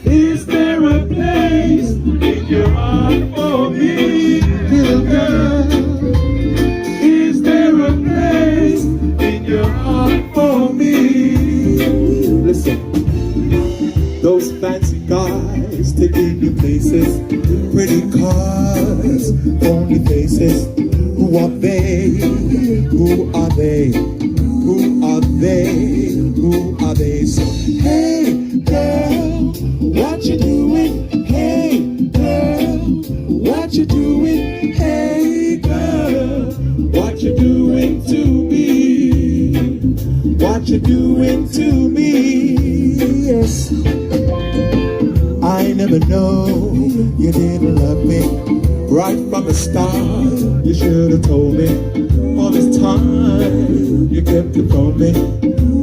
Is there a place in your heart for me, little girl? Is there a place in your heart for me? Listen, those fancy guys taking you places, pretty cars, phony faces. Who are they? Who are they? Who are they? Who are they? So, hey, girl, what you doing? Hey, girl, what you doing? Hey, girl, what you doing to me? What you doing to me? Yes, I never know you didn't love me. Right from the start, you should have told me. All this time, you kept it from me.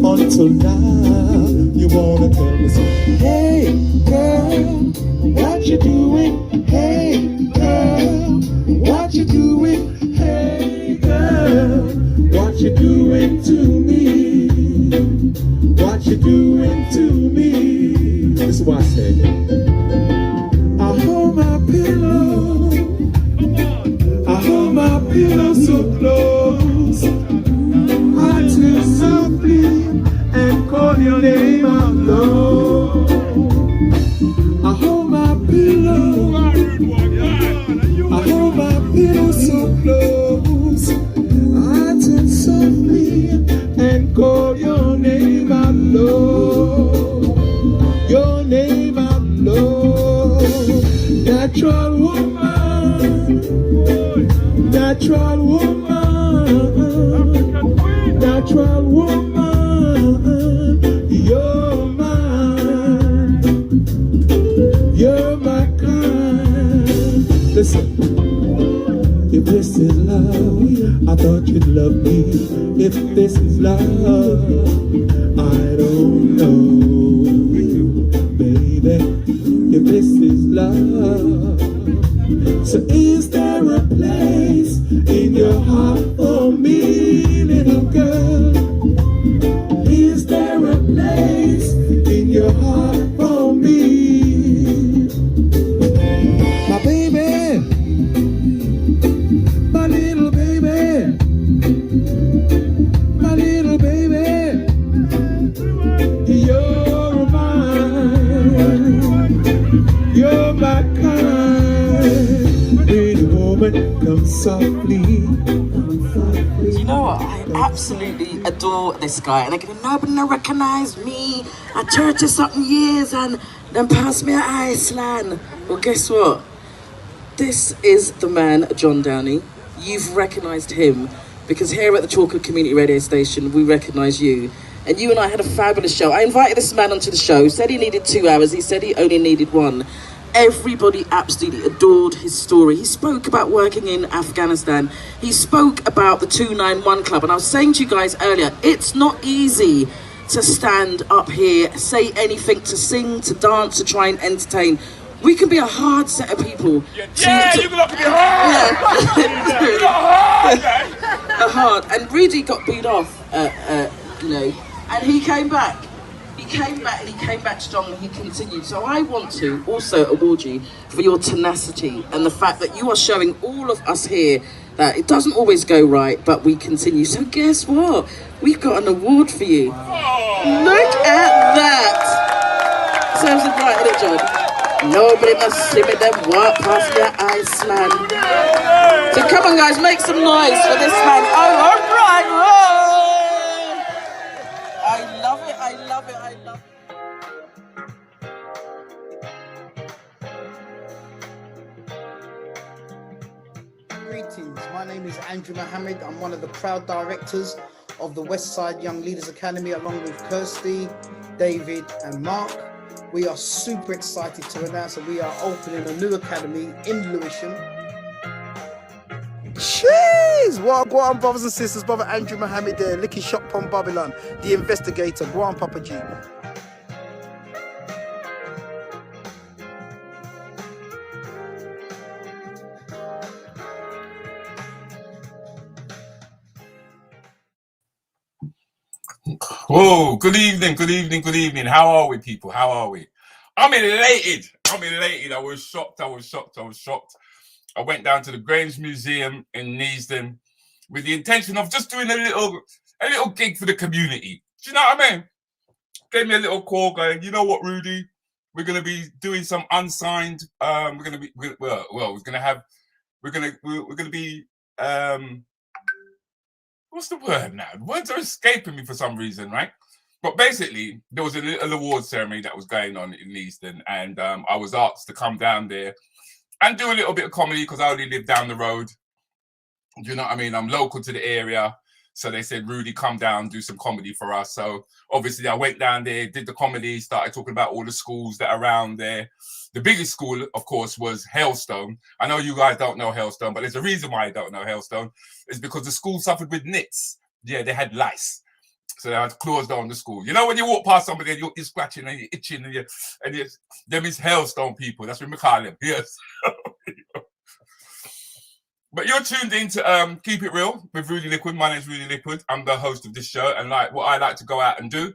Until now, you wanna tell me so. Hey, girl, what you doing? Hey, girl, what you doing? Hey, girl, what you doing to me? What you doing to me? This is what I said. I hold my pillow. I hold my pillow so close. I twist softly and call your name out low. I hold my pillow. I hold my pillow so close. I twist softly and call your name out low. Your name out low. Natural woman. Natural woman, natural woman, you're mine, you're my kind. Listen, if this is love, I thought you'd love me. If this is love, I don't know, baby. If this is love. So is there a place in your heart for me, little girl? Is there a place in your heart for me? My baby, my little baby, my little baby, you're mine, you're my kind. Come softly. You know what? I absolutely adore this guy, and they're going, nobody recognize me. I 30-something years and then passed me at Iceland. Well, guess what? This is the man, John Downey. You've recognised him because here at the Chalkwood Community Radio Station, we recognise you. And you and I had a fabulous show. I invited this man onto the show, said he needed 2 hours. He said he only needed 1. Everybody absolutely adored his story. He spoke about working in Afghanistan. He spoke about the 291 Club. And I was saying to you guys earlier, it's not easy to stand up here, say anything, to sing, to dance, to try and entertain. We can be a hard set of people. Yeah, you can be hard! Yeah. You got hard, man! Hard. And Rudi got beat off, you know, and he came back. He came back strong, and he continued. So I want to also award you for your tenacity and the fact that you are showing all of us here that it doesn't always go right, but we continue. So guess what? We've got an award for you. Oh. Look at that. Serves it right, isn't it, John? Nobody must see me then walk past your Iceland. So come on, guys, make some noise for this man. Oh, all right. Whoa. I love it, I love it, I love it. Greetings, my name is Andrew Mohamed. I'm one of the proud directors of the Westside Young Leaders Academy, along with Kirsty, David and Mark. We are super excited to announce that we are opening a new academy in Lewisham. Jeez! What go on, brothers and sisters? Brother Andrew Mohamed there, licking shop from Babylon, the investigator. Go on, Papa G. Whoa, good evening, good evening, good evening. How are we, people? How are we? I'm elated. I'm elated. I was shocked. I went down to the Grange Museum in Neasden with the intention of just doing a little gig for the community. Do you know what I mean? Gave me a little call going, you know what, Rudy? We're going to be doing some unsigned, we're going to be, what's the word now? Words are escaping me for some reason, right? But basically, there was a little award ceremony that was going on in Easton, and I was asked to come down there and do a little bit of comedy because I only live down the road. Do you know what I mean? I'm local to the area. So they said, Rudy, come down, do some comedy for us. So obviously I went down there, did the comedy, started talking about all the schools that are around there. The biggest school, of course, was Hailstone. I know you guys don't know Hailstone, but there's a reason why I don't know Hailstone. It's because the school suffered with nits. Yeah, they had lice. So they had to close down the school. You know, when you walk past somebody and you're scratching and you're itching and them is Hailstone people. That's what we call them. Yes. But you're tuned in to Keep It Real with Rudi Lickwood. My name's Rudi Lickwood. I'm the host of this show. And like what I like to go out and do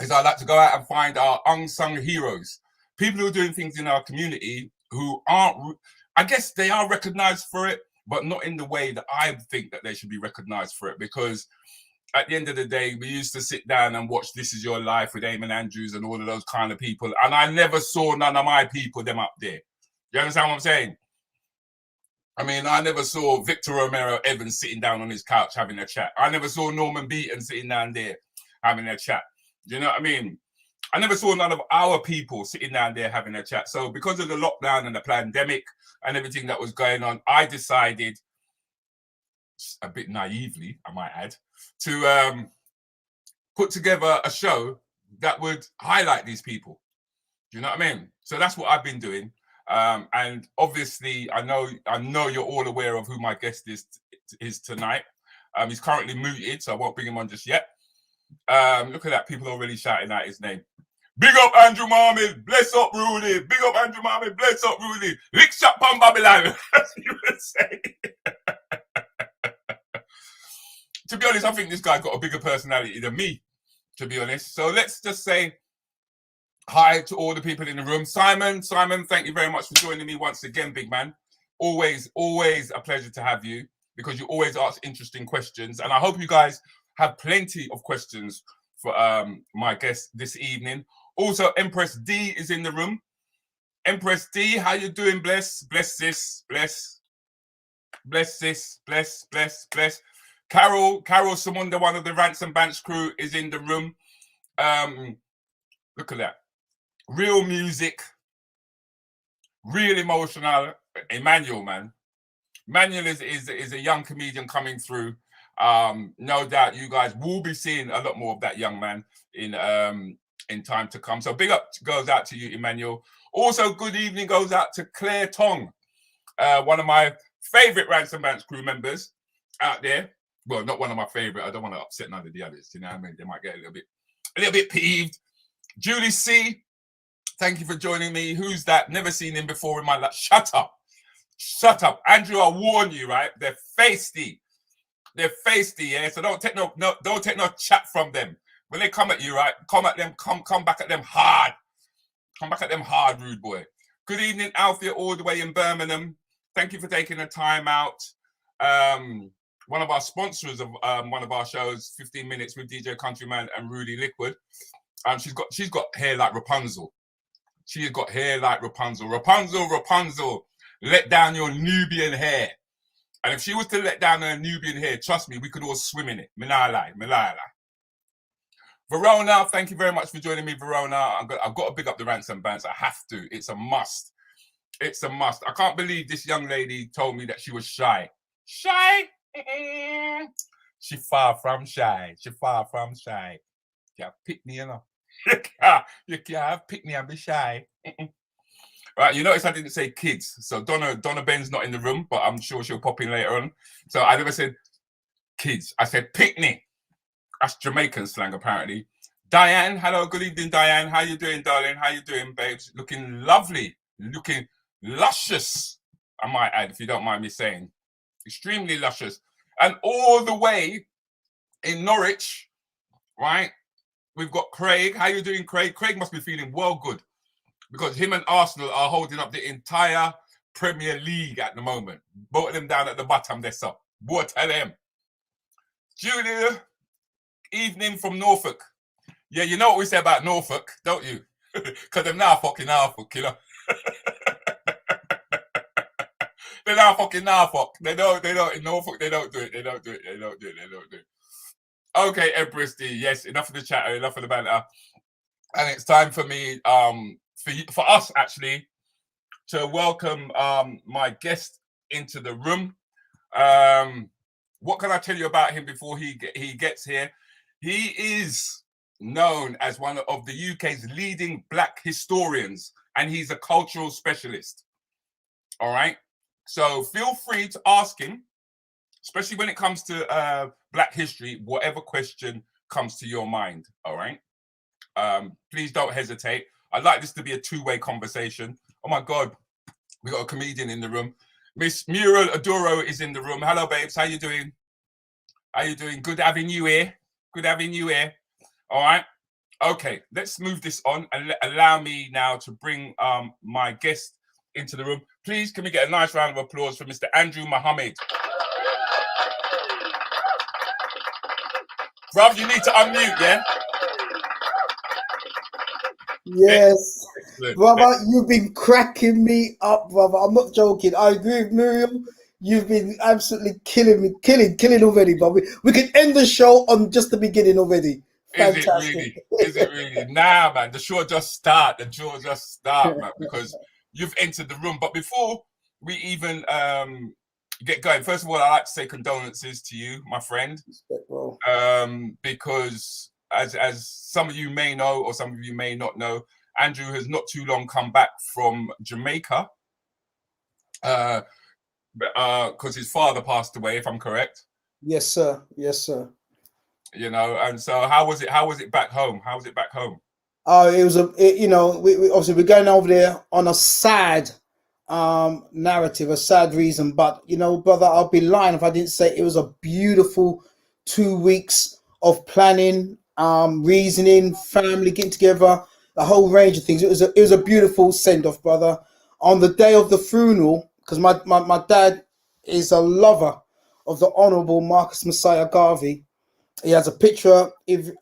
is I like to go out and find our unsung heroes. People who are doing things in our community who aren't, I guess they are recognized for it, but not in the way that I think that they should be recognized for it. Because at the end of the day, we used to sit down and watch This Is Your Life with Eamon Andrews and all of those kind of people. And I never saw none of my people, them up there. You understand what I'm saying? I mean, I never saw Victor Romero Evans sitting down on his couch having a chat. I never saw Norman Beaton sitting down there having a chat. You know what I mean? I never saw none of our people sitting down there having a chat. So because of the lockdown and the pandemic and everything that was going on, I decided, a bit naively, I might add, to put together a show that would highlight these people. Do you know what I mean? So that's what I've been doing. And obviously, I know you're all aware of who my guest is tonight. He's currently muted, so I won't bring him on just yet. Look at that, people already shouting out his name. Big up Andrew Mohamed, bless up Rudy. Big up Andrew Mohamed, bless up Rudy. Lick shot pon Babylon, as you would say. To be honest, I think this guy got a bigger personality than me, to be honest. So let's just say hi to all the people in the room. Simon, thank you very much for joining me once again, big man. Always a pleasure to have you because you always ask interesting questions. And I hope you guys have plenty of questions for my guest this evening. Also, Empress D is in the room. Empress D, how you doing, bless? Bless sis, bless. Bless sis, bless. Carol Samunda, one of the Ransom Bands crew, is in the room. Look at that. Real music, real emotional. Emmanuel, man. Emmanuel is a young comedian coming through. No doubt you guys will be seeing a lot more of that young man in time to come. So big up goes out to you, Emmanuel. Also, good evening goes out to Claire Tong, one of my favorite Ransom Bands crew members out there. Well, not one of my favorite. I don't want to upset none of the others. You know what I mean? They might get a little bit peeved. Julie C, thank you for joining me. Who's that? Never seen him before in my life. Shut up. Andrew, I warn you, right? They're feisty, yeah? So don't take no chat from them. When they come at you, right? Come back at them hard. Come back at them hard, rude boy. Good evening, Althea, all the way in Birmingham. Thank you for taking the time out. One of our sponsors of one of our shows, 15 Minutes with DJ Countryman and Rudi Lickwood. She's got hair like Rapunzel. She's got hair like Rapunzel. Rapunzel, let down your Nubian hair. And if she was to let down her Nubian hair, trust me, we could all swim in it. Milala. Verona, thank you very much for joining me, Verona. I've got to big up the Ransom Bands. I have to. It's a must. I can't believe this young lady told me that she was shy. Shy? She far from shy. You can't pick me, you know. You can't pick me and be shy. Right, you notice I didn't say kids. So Donna Ben's not in the room, but I'm sure she'll pop in later on. So I never said kids. I said picnic. That's Jamaican slang, apparently. Diane, hello, good evening, Diane. How you doing, darling? How you doing, babes? Looking lovely. Looking luscious, I might add, if you don't mind me saying. Extremely luscious. And all the way in Norwich, right? We've got Craig. How you doing, Craig? Craig must be feeling well good because him and Arsenal are holding up the entire Premier League at the moment. Both of them down at the bottom, they're up. What tell them? Julia, evening from Norfolk. Yeah, you know what we say about Norfolk, don't you? Because they're now fucking Norfolk, you know. They're now fucking Norfolk. They don't, in Norfolk, they don't do it. They don't do it. Okay, Empress D, yes, enough of the chatter, enough of the banter. And it's time for me, for us actually, to welcome my guest into the room. What can I tell you about him before he gets here? He is known as one of the UK's leading black historians, and he's a cultural specialist. All right. So feel free to ask him, especially when it comes to black history, whatever question comes to your mind. All right. Please don't hesitate. I'd like this to be a two-way conversation. Oh my God, we got a comedian in the room. Miss Muriel Adoro is in the room. Hello, babes. How you doing? How you doing? Good having you here. Good having you here. All right. Okay, let's move this on and allow me now to bring my guest into the room. Please, can we get a nice round of applause for Mr. Andrew Mohamed? Bruv, you need to unmute, yeah? Yes. Excellent. Brother, you've been cracking me up, brother. I'm not joking. I agree with Miriam. You've been absolutely killing me, killing already, but we can end the show on just the beginning already. Fantastic. Is it really? Nah, man. The show just start. Man, because you've entered the room. But before we even get going, first of all, I'd like to say condolences to you, my friend. Because as some of you may know, or some of you may not know, Andrew has not too long come back from Jamaica. Because his father passed away, if I'm correct. Yes, sir. Yes, sir. You know, and so how was it back home? How was it back home? It was we obviously we're going over there on a sad narrative, a sad reason, but you know, brother, I'll be lying if I didn't say it was a beautiful 2 weeks of planning, reasoning, family getting together, a whole range of things. It was a beautiful send off, brother. On the day of the funeral, because my dad is a lover of the Honourable Marcus Messiah Garvey. He has a picture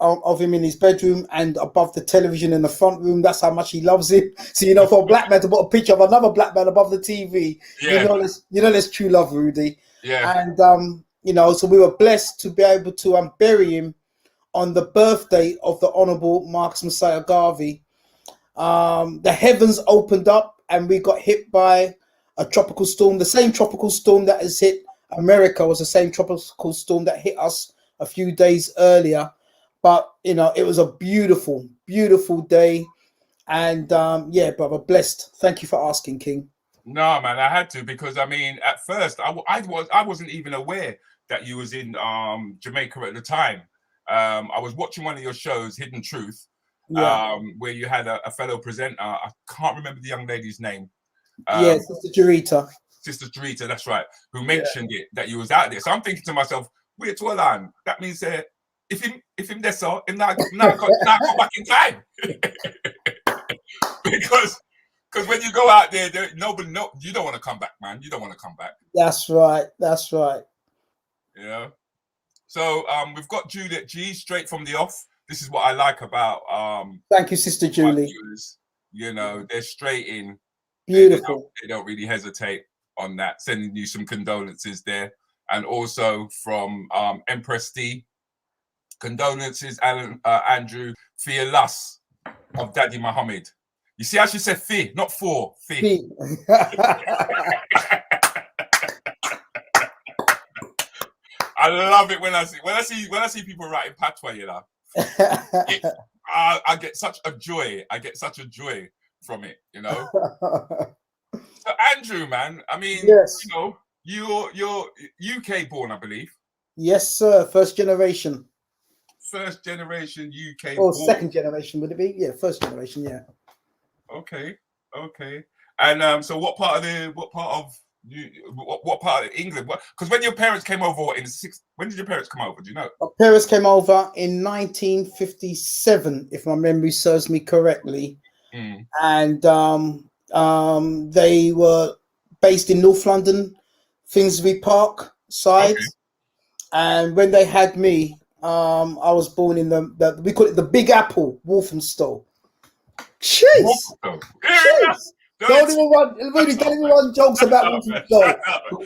of him in his bedroom and above the television in the front room. That's how much he loves him. So, you know, for a black man to put a picture of another black man above the TV, yeah. you know, there's true love, Rudy. Yeah. And, you know, so we were blessed to be able to bury him on the birthday of the Honourable Marcus Messiah Garvey. The heavens opened up and we got hit by a tropical storm. The same tropical storm that has hit America was the same tropical storm that hit us a few days earlier. But, you know, it was a beautiful, beautiful day. And, yeah, brother, blessed. Thank you for asking, King. No, man, I had to, because, I mean, at first, I wasn't even aware that you was in Jamaica at the time. I was watching one of your shows, Hidden Truth, where you had a fellow presenter. I can't remember the young lady's name. Yeah, Sister Jarita. Sister Jarita, that's right, who mentioned it, that you was out there. So I'm thinking to myself, wait to a line. That means if him there so him now come back in time. because when you go out there, you don't want to come back, man. You don't want to come back. That's right. That's right. You know. So we've got Juliet G straight from the off. This is what I like about thank you, Sister Julie. You know, they're straight in. Beautiful. They don't really hesitate on that. Sending you some condolences there. And also from Empress D, condolences, Andrew, for your loss of Daddy Mohamed. You see how she said "fi," not "for," "fi." I love it when I see people writing patois, you know. I get such a joy. I get such a joy from it, you know. So Andrew, man, I mean, yes. You know. You're UK born, I believe. Yes, sir. First generation. First generation UK or born. Second generation, would it be? Yeah, first generation, yeah. Okay. And so what part of What part of England? Because when your parents came over in the when did your parents come over? Do you know? My parents came over in 1957, if my memory serves me correctly, and they were based in North London, Finsbury Park side. Okay. And when they had me, I was born in the we call it the Big Apple, Walthamstow. Jeez. Don't even run jokes about Walthamstow.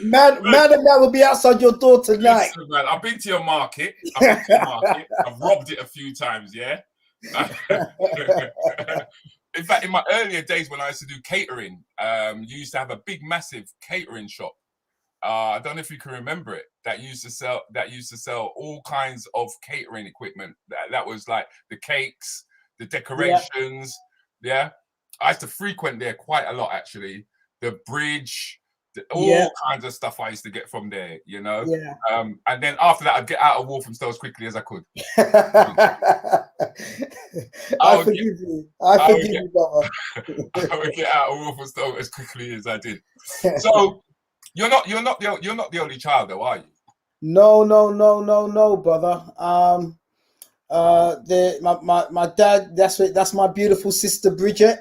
Man will be outside your door tonight. Listen, man, I've been to your market. I've robbed it a few times, yeah? In fact, in my earlier days when I used to do catering, you used to have a big, massive catering shop. I don't know if you can remember it. That used to sell all kinds of catering equipment. That was like the cakes, the decorations. Yeah. I used to frequent there quite a lot, actually. The bridge, all kinds of stuff I used to get from there, you know. Yeah. And then after that, I'd get out of Walthamstow as quickly as I could. I forgive you. I forgive you, brother. I would get out of Walthamstow as quickly as I did. So you're not the only child, though, are you? No, brother. My dad. That's my beautiful sister Bridget.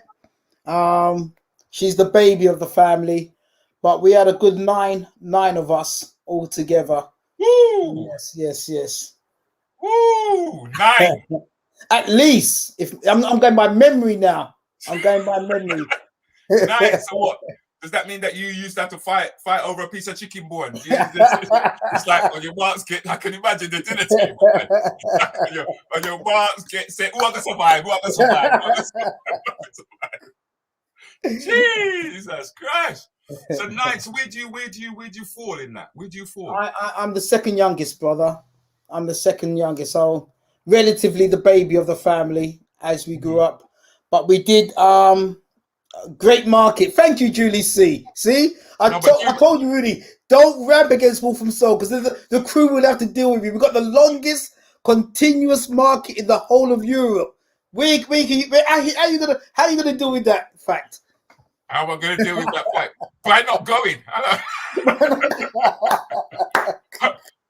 She's the baby of the family, but we had a good nine of us all together. Woo! Yes. Woo! 9. At least, if I'm going by memory now. I'm going by memory. 9. So what? Does that mean that you used to have to fight over a piece of chicken bone? It's like when your marks get, I can imagine the dinner table. When your marks get set, who are going to survive? Jesus Christ. So 9, so where do you fall in that? Where do you fall? I'm the second youngest, brother. I'm the second youngest. So relatively the baby of the family as we grew up. But we did great market. Thank you, Julie C. See, I told you, Rudy, don't ramp against Walthamstow because the crew will have to deal with you. We've got the longest continuous market in the whole of Europe. How are you gonna deal with that fact? How am I going to deal with that fact? By not going.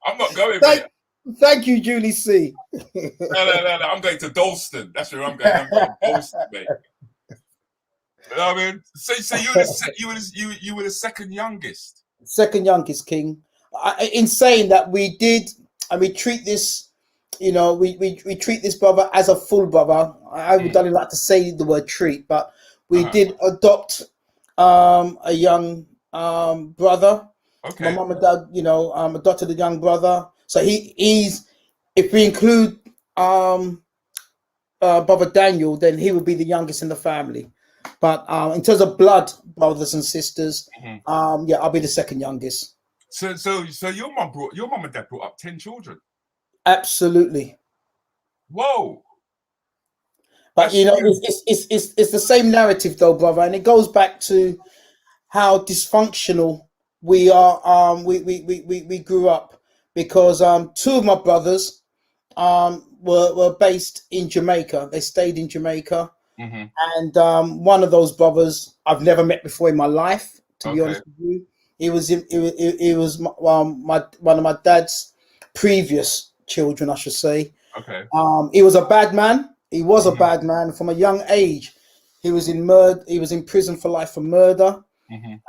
I'm not going. Thank you, Julie C. No. I'm going to Dalston. That's where I'm going. I'm going to Dalston, mate. You know what I mean? So you were the second youngest. Second youngest, King. In saying that, we did, and we treat this, we treat this brother as a full brother. I would only like to say the word treat, but we did adopt a young brother. Okay. My mum and dad, adopted a young brother. So he's, if we include brother Daniel, then he would be the youngest in the family. But in terms of blood, brothers and sisters, I'll be the second youngest. So your mum and dad brought up 10 children. Absolutely. Whoa. But it's the same narrative though, brother, and it goes back to how dysfunctional we are. We grew up because 2 of my brothers were based in Jamaica. They stayed in Jamaica. And one of those brothers I've never met before in my life, to be honest with you. He was one of my dad's previous children, I should say. Okay. He was a bad man. He was a bad man from a young age. He was in prison for life for murder,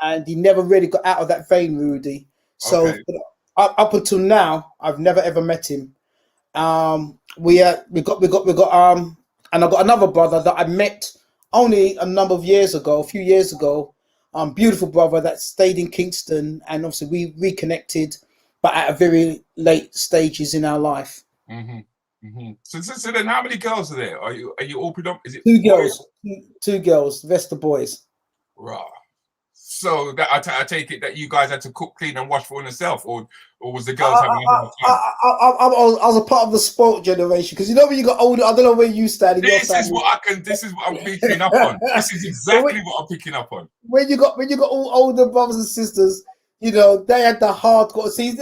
and he never really got out of that vein, Rudy. So up until now, I've never ever met him. We got and I got another brother that I met only a few years ago. Beautiful brother that stayed in Kingston, and obviously we reconnected, but at a very late stages in our life. So then, how many girls are there? Are you all predominant? Is it 2 girls? 2 girls. The rest are boys. Right. So that I take it that you guys had to cook, clean, and wash for yourself, or was the girls having a hard time? I was a part of the sport generation because when you got older, I don't know where you stand. This is what I'm picking up on. This is exactly what I'm picking up on. When you got all older brothers and sisters, they had the hardcore. See,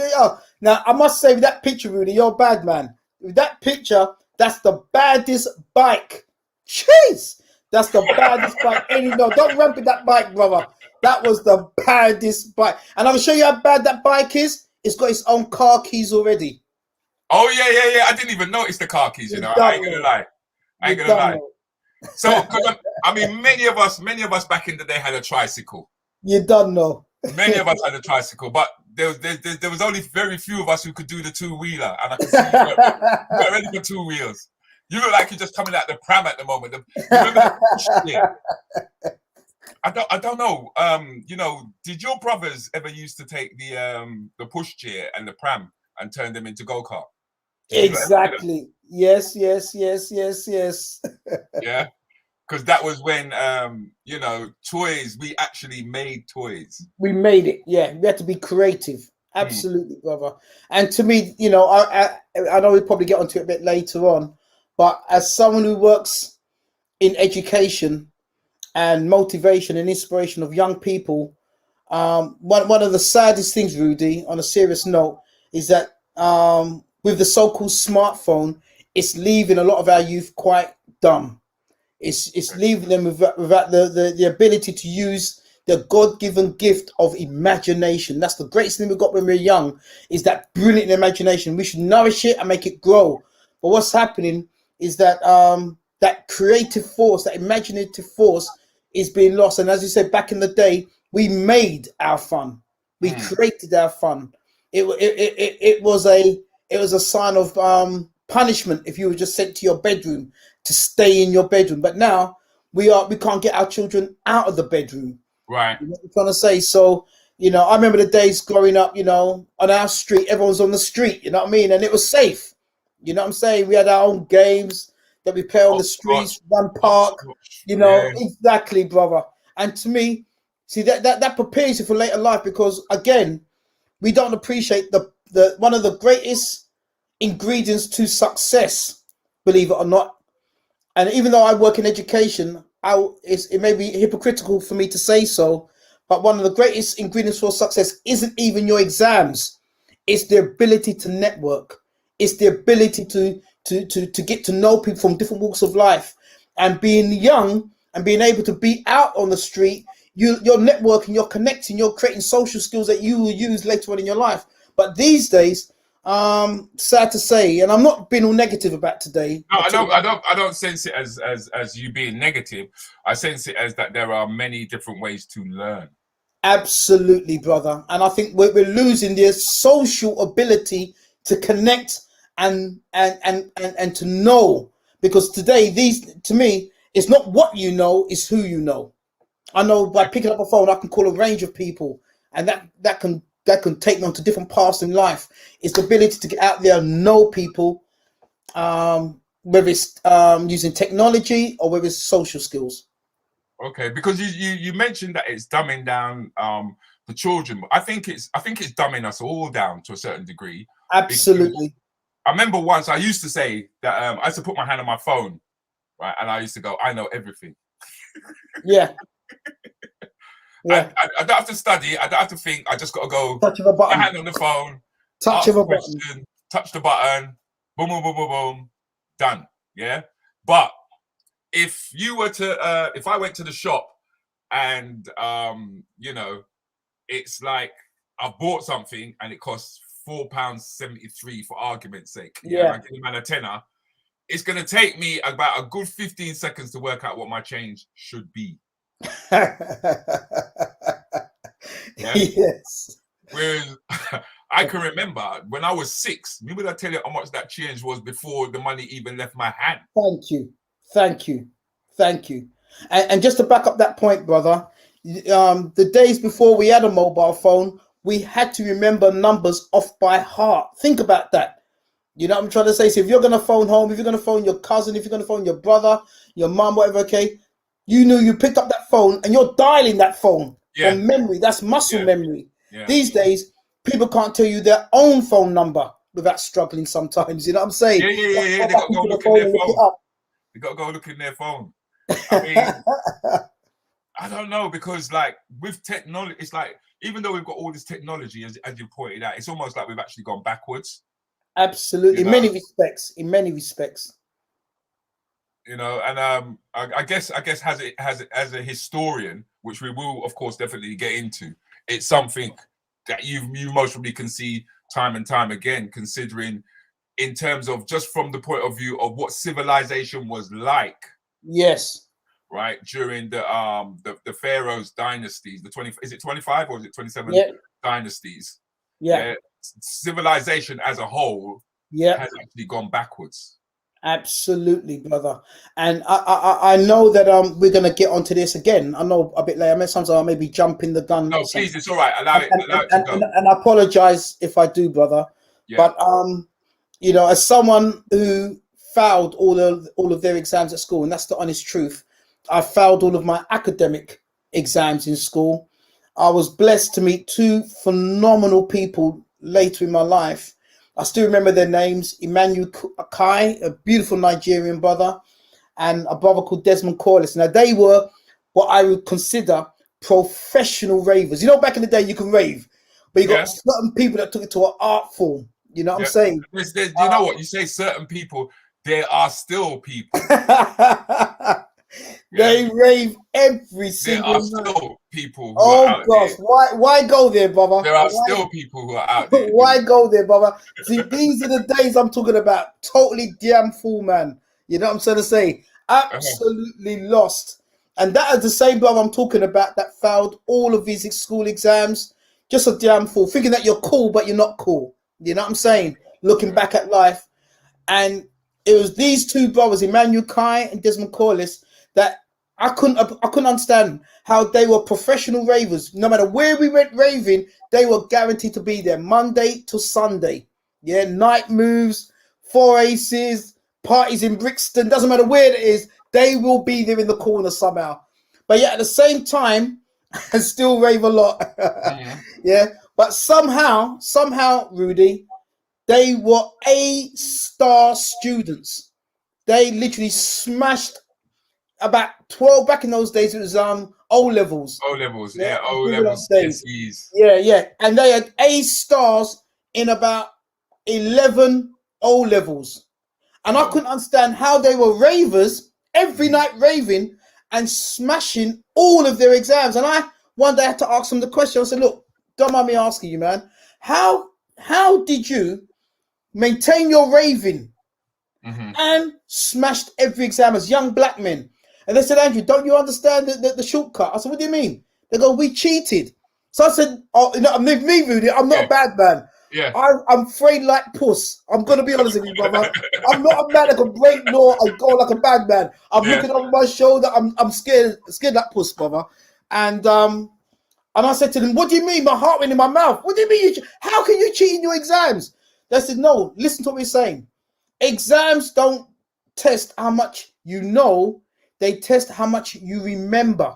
now I must say, with that picture, Rudy, you're a bad man. With that picture, that's the baddest bike. Jeez, That's the baddest bike. No, don't ramp with that bike, brother. That was the baddest bike. And I'll show you how bad that bike is. It's got its own car keys already. Oh yeah. I didn't even notice the car keys. You know, I ain't gonna lie. I ain't gonna lie. So, I mean, many of us back in the day had a tricycle. You don't know. Many of us had a tricycle, but there was only very few of us who could do the two-wheeler, and I can see you got ready for 2 wheels. You look like you're just coming out the pram at the moment. Remember the push chair? I don't know. You know, did your brothers ever used to take the push chair and the pram and turn them into go-kart? Exactly. Yes. Yeah, because that was when you know, toys. We actually made toys. We made it. Yeah, we had to be creative. Absolutely, brother. And to me, you know, I know we'll probably get onto it a bit later on, but as someone who works in education and motivation and inspiration of young people, one of the saddest things, Rudy, on a serious note, is that with the so-called smartphone, it's leaving a lot of our youth quite dumb. It's leaving them without the ability to use the God-given gift of imagination. That's the greatest thing we got when we're young, is that brilliant imagination. We should nourish it and make it grow. But what's happening is that that creative force, that imaginative force, is being lost. And as you said, back in the day, we made our fun. We created our fun. It was a sign of punishment if you were just sent to your bedroom to stay in your bedroom. But now we can't get our children out of the bedroom. Right. You know what I'm trying to say? So, you know, I remember the days growing up, you know, on our street, everyone's on the street, you know what I mean? And it was safe. You know what I'm saying? We had our own games that we play on the streets, one park, you know, exactly, brother. And to me, see, that prepares you for later life, because again, we don't appreciate the one of the greatest ingredients to success, believe it or not. And even though I work in education, it may be hypocritical for me to say so, but one of the greatest ingredients for success isn't even your exams. It's the ability to network. It's the ability to get to know people from different walks of life. And being young and being able to be out on the street, you're networking, you're connecting, you're creating social skills that you will use later on in your life. But these days, sad to say, and I'm not being all negative about today. No, I don't sense it as you being negative. I sense it as that there are many different ways to learn. Absolutely, brother. And I think we're losing the social ability to connect and to know, because today, to me, it's not what you know, it's who you know. I know by picking up a phone, I can call a range of people, and that can take me on to different paths in life. It's the ability to get out there and know people, whether it's using technology or whether it's social skills. Okay, because you mentioned that it's dumbing down the children. I think it's dumbing us all down to a certain degree. Absolutely. I remember once I used to say that I used to put my hand on my phone, right, and I used to go, I know everything. Yeah. Yeah. I don't have to study. I don't have to think. I just got to go. Touch of a button. My hand on the phone. Touch of a button. Touch the button. Boom, boom, boom, boom, boom. Done. Yeah. But if you were to, if I went to the shop and, you know, it's like I bought something and it costs £4.73 for argument's sake. Yeah. I give the man a tenner. It's going to take me about a good 15 seconds to work out what my change should be. Yeah? Yes. Whereas I can remember when I was 6, maybe I tell you how much that change was before the money even left my hand. Thank you. And just to back up that point, brother, the days before we had a mobile phone, we had to remember numbers off by heart. Think about that. You know what I'm trying to say? So if you're going to phone home, if you're going to phone your cousin, if you're going to phone your brother, your mum, whatever, okay, you knew you picked up that phone and you're dialing that phone from memory. That's muscle memory. Yeah. These days, people can't tell you their own phone number without struggling sometimes. You know what I'm saying? Yeah. They got to go look in their phone. They got to go look in their phone. I mean, I don't know, because like with technology, it's like, even though we've got all this technology, as you pointed out, it's almost like we've actually gone backwards. Absolutely. You know? In many respects. You know, and I guess as a historian, which we will of course definitely get into, it's something that you most probably can see time and time again, considering in terms of just from the point of view of what civilization was like, Yes. right, during the pharaohs dynasties, the 20, is it 25 or is it 27 Yeah. dynasties? Yeah. Civilization as a whole Yeah. has actually gone backwards. Absolutely, brother. And I know that we're gonna get onto this again. I know a bit later. Sometimes I may be jumping the gun. No, please, it's all right. Allow it to go. And I apologize if I do, brother. Yeah. But you know, as someone who failed all of their exams at school, and that's the honest truth, I failed all of my academic exams in school. I was blessed to meet two phenomenal people later in my life. I still remember their names: Emmanuel Kai, a beautiful Nigerian brother, and a brother called Desmond Corliss. Now, they were what I would consider professional ravers. You know, back in the day, you can rave, but you got certain people that took it to an art form. You know what I'm saying? You know what? You say certain people, there are still people. They rave every single night. There are still people who are out gosh, there. Why go there, brother? There are still people who are out there. Why go there, brother? See, these are the days I'm talking about. Totally damn fool, man. You know what I'm trying to say? Absolutely lost. And that is the same brother I'm talking about that failed all of his school exams. Just a damn fool. Thinking that you're cool, but you're not cool. You know what I'm saying? Looking back at life. And it was these two brothers, Emmanuel Kai and Desmond Corliss, that I couldn't understand how they were professional ravers. No matter where we went raving, they were guaranteed to be there Monday to Sunday. Yeah, night moves, 4 aces, parties in Brixton, doesn't matter where it is, they will be there in the corner somehow. But yet at the same time, I still rave a lot. Yeah, but somehow, Rudy, they were A-star students. They literally smashed about 12 back in those days. It was O-levels. O-levels, yeah, O-levels, SEs. Yeah. And they had A-stars in about 11 O-levels. And I couldn't understand how they were ravers, every night raving and smashing all of their exams. And I one day had to ask them the question. I said, look, don't mind me asking you, man, how did you maintain your raving and smashed every exam as young black men? And they said, Andrew, don't you understand the shortcut? I said, what do you mean? They go, we cheated. So I said, oh, you know, me, Rudy, I'm not a bad man. Yeah. I'm afraid like puss. I'm going to be honest with you, brother. I'm not a man that can break law and go like a bad man. I'm looking over my shoulder. I'm scared like puss, brother. And I said to them, what do you mean? My heart went in my mouth. What do you mean? How can you cheat in your exams? They said, no, listen to what we're saying. Exams don't test how much you know. They test how much you remember.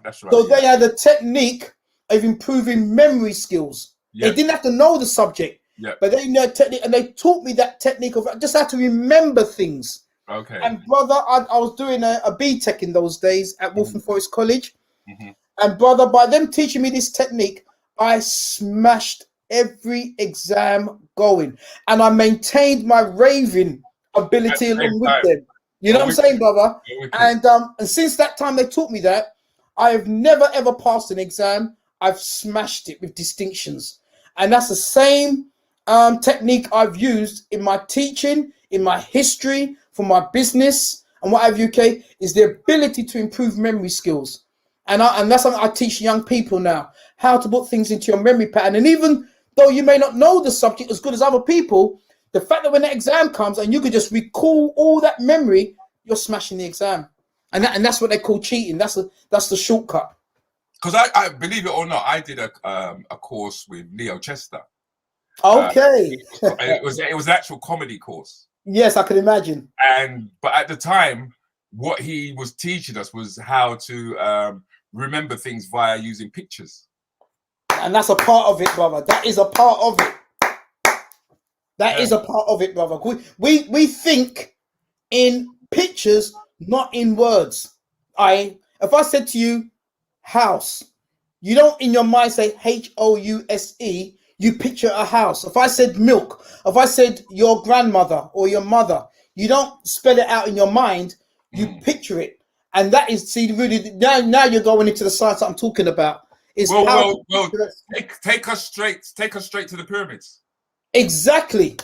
That's right. So they had a technique of improving memory skills. They didn't have to know the subject, but they know technique, and they taught me that technique of just how to remember things. Okay. And brother, I was doing a B.Tech in those days at Wolfram Forest College. And brother, by them teaching me this technique, I smashed every exam going, and I maintained my raving ability along with them. You know what I'm saying, brother? And since that time they taught me that, I have never ever passed an exam. I've smashed it with distinctions, and that's the same technique I've used in my teaching, in my history, for my business, and what have you. UK is the ability to improve memory skills, and that's something I teach young people now, how to put things into your memory pattern. And even though you may not know the subject as good as other people, the fact that when the exam comes and you can just recall all that memory, you're smashing the exam, and that's what they call cheating. That's the shortcut. Because I believe it or not, I did a course with Leo Chester. Okay. It was an actual comedy course. Yes, I can imagine. But at the time, what he was teaching us was how to remember things via using pictures. And that's a part of it, brother. That is a part of it. That is a part of it, brother. We think in pictures, not in words. If I said to you, house, you don't in your mind say House. You picture a house. If I said milk, if I said your grandmother or your mother, you don't spell it out in your mind. You picture it, and that is really now you're going into the science that I'm talking about. Is well, take us straight to the pyramids. Exactly,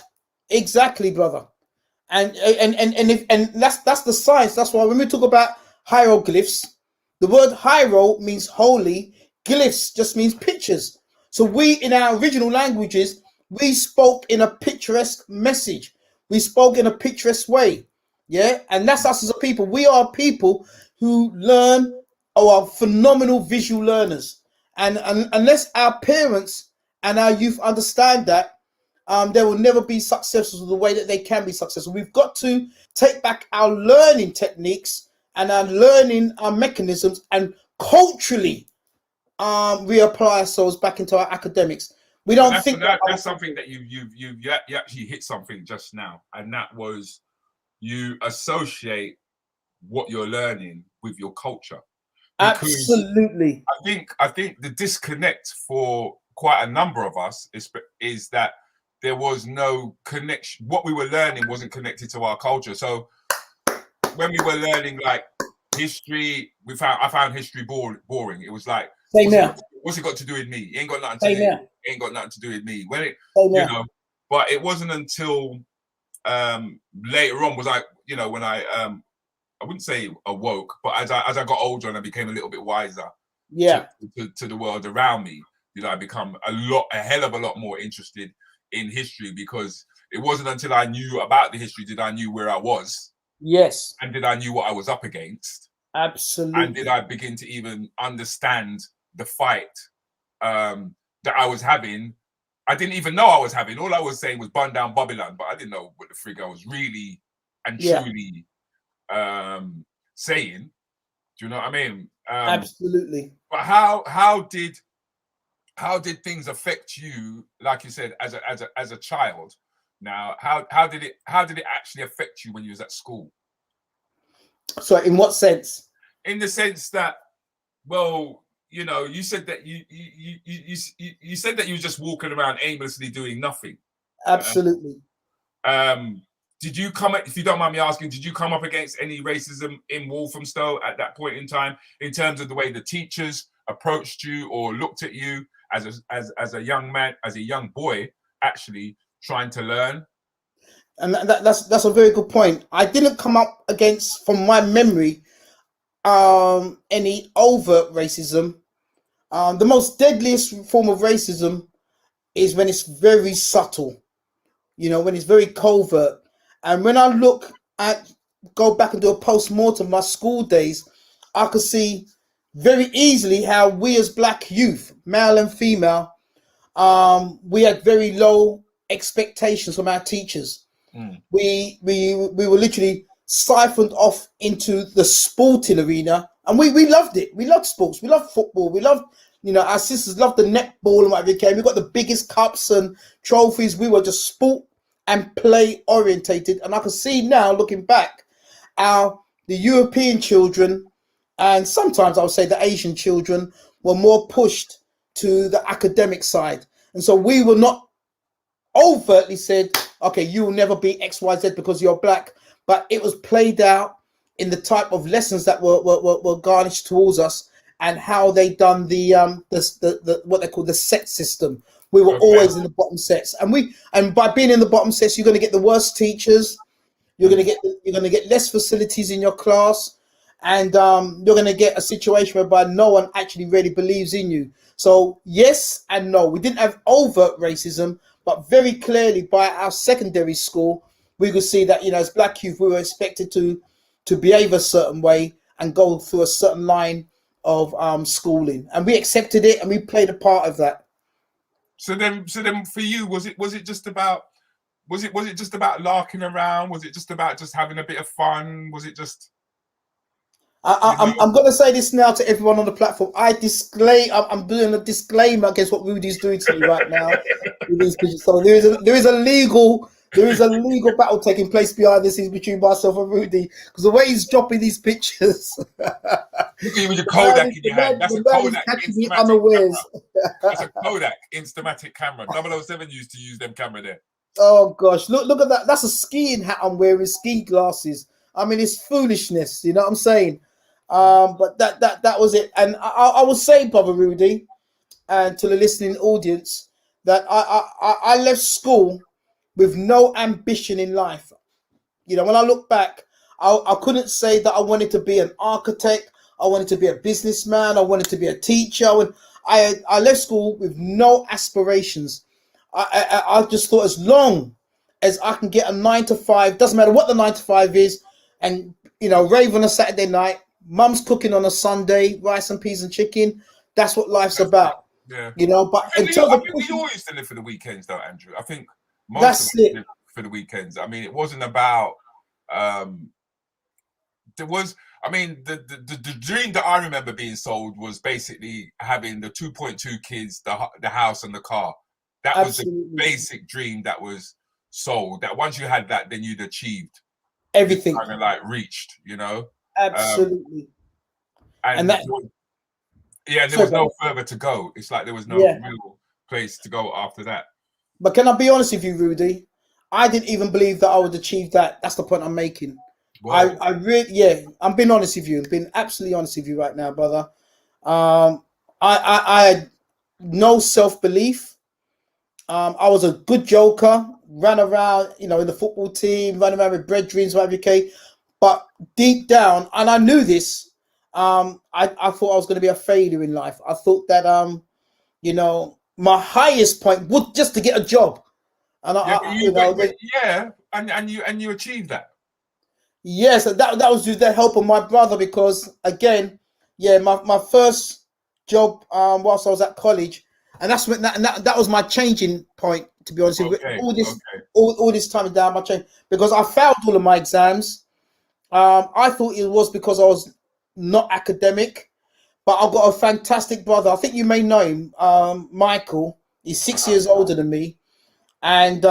brother. And that's the science. That's why when we talk about hieroglyphs, the word hiero means holy, glyphs just means pictures. So we, in our original languages, we spoke in a picturesque message. We spoke in a picturesque way. Yeah, and that's us as a people. We are people who learn or are phenomenal visual learners. And unless our parents and our youth understand that, they will never be successful the way that they can be successful. We've got to take back our learning techniques and our learning mechanisms, and culturally reapply ourselves back into our academics. We don't that's something that you actually hit something just now, and that was you associate what you're learning with your culture. Because absolutely. I think the disconnect for quite a number of us is that there was no connection. What we were learning wasn't connected to our culture. So when we were learning like history, I found history boring. It was like, what's it got to do with me? It ain't got nothing to do. It ain't got nothing to do with me. When it, you know, but it wasn't until later on was when I wouldn't say awoke, but as I got older and I became a little bit wiser, to the world around me, I become a hell of a lot more interested in history, because it wasn't until I knew about the history did I knew where I was. Yes. And did I knew what I was up against. Absolutely. And did I begin to even understand the fight that I was having. I didn't even know I was having. All I was saying was burn down Babylon, but I didn't know what the frig I was really and truly saying. Do you know what I mean? Absolutely. But how did things affect you, like you said, as a child? Now, how did it actually affect you when you was at school? So, in what sense? In the sense that, well, you said that you said that you were just walking around aimlessly doing nothing. Absolutely. Did you if you don't mind me asking, did you come up against any racism in Walthamstow at that point in time, in terms of the way the teachers approached you or looked at you as a young man, as a young boy, actually trying to learn? And that's a very good point. I didn't come up against, from my memory, any overt racism. The most deadliest form of racism is when it's very subtle, when it's very covert. And when I go back and do a post-mortem of my school days, I could see very easily how we as black youth, male and female, we had very low expectations from our teachers. We were literally siphoned off into the sporting arena, and we loved it. We loved sports. We loved football. We loved, our sisters loved the netball and what it became. We got the biggest cups and trophies. We were just sport and play orientated. And I can see now, looking back, the European children, and sometimes I would say the Asian children, were more pushed to the academic side. And so we were not overtly said, okay, you will never be XYZ because you're black. But it was played out in the type of lessons that were garnished towards us, and how they done the what they call the set system. We were always in the bottom sets, and by being in the bottom sets, you're going to get the worst teachers. You're going to get less facilities in your class, and you're going to get a situation whereby no one actually really believes in you. So yes and no. We didn't have overt racism, but very clearly by our secondary school, we could see that, as black youth, we were expected to behave a certain way and go through a certain line of schooling, and we accepted it and we played a part of that. So then for you, was it just about larking around? Was it just about just having a bit of fun? Was it just? I'm going to say this now to everyone on the platform. I'm doing a disclaimer against what Rudy's doing to me right now with these pictures. So there is a legal battle taking place behind the scenes between myself and Rudy, because the way he's dropping these pictures. Look at you with your Kodak in your hand. That's a Kodak Instamatic camera. That's a Kodak Instamatic camera. 007 used to use them camera there. Oh gosh, look at that. That's a skiing hat I'm wearing, ski glasses. I mean, it's foolishness. You know what I'm saying? But that was it. And I will say, Brother Rudy, and to the listening audience, that I left school with no ambition in life. You know, when I look back, I couldn't say that I wanted to be an architect. I wanted to be a businessman. I wanted to be a teacher. I left school with no aspirations. I just thought, as long as I can get a 9 to 5, doesn't matter what the 9 to 5 is, and you know, rave on a Saturday night, mum's cooking on a Sunday, rice and peas and chicken. That's what life's about. Yeah. You know, but I think we all used to live for the weekends, though, Andrew. I think most of us lived for the weekends. I mean, it wasn't about. There was. I mean, the dream that I remember being sold was basically having the 2.2 kids, the house and the car. That Absolutely. was the basic dream that was sold. That once you had that, then you'd achieved everything. Kind of like reached, you know. Absolutely. And that. Yeah, there was no further to go. It's like there was no real place to go after that. But can I be honest with you, Rudy? I didn't even believe that I would achieve that. That's the point I'm making. Wow. I really, I'm being honest with you. I'm being absolutely honest with you right now, brother. I had no self-belief. I was a good joker, ran around, you know, in the football team, ran around with bread dreams, whatever you can. But deep down, and I knew this, I thought I was going to be a failure in life. I thought that, you know, my highest point was just to get a job. And and you achieved that. Yes, that was with the help of my brother, because again, my first job whilst I was at college, and that's when that was my changing point, to be honest with you. All this time down, my change, because I failed all of my exams. I thought it was because I was not academic, but I've got a fantastic brother. I think you may know him, Michael. He's 6 years older than me, and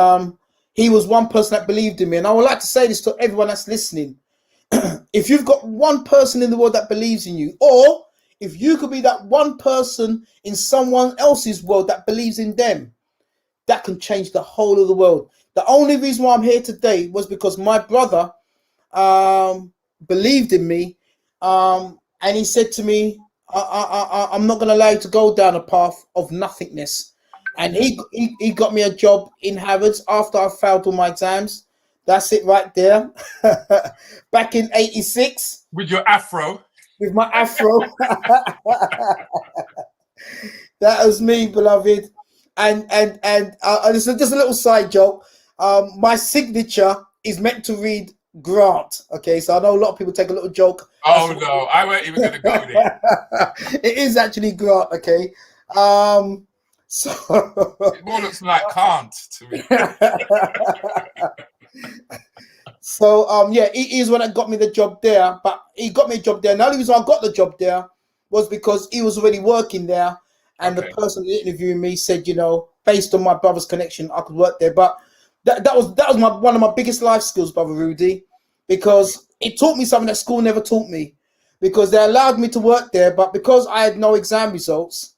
he was one person that believed in me. And I would like to say this to everyone that's listening. If you've got one person in the world that believes in you, or if you could be that one person in someone else's world that believes in them, that can change the whole of the world. The only reason why I'm here today was because my brother believed in me, and he said to me, I'm not going to allow you to go down a path of nothingness. And he got me a job in Harrods after I failed all my exams. That's it right there. Back in '86. With your afro. With my afro. That was me, beloved. And just a little side joke. My signature is meant to read Grant. Okay, so I know a lot of people take a little joke. Oh no, I weren't even going to go there. It is actually Grant. Okay. So it more looks like can't to me. So he is one that got me the job there, but he got me a job there. And the only reason I got the job there was because he was already working there, and the person interviewing me said, you know, based on my brother's connection, I could work there. But that was one of my biggest life skills, Brother Rudy, because it taught me something that school never taught me. Because they allowed me to work there, but because I had no exam results,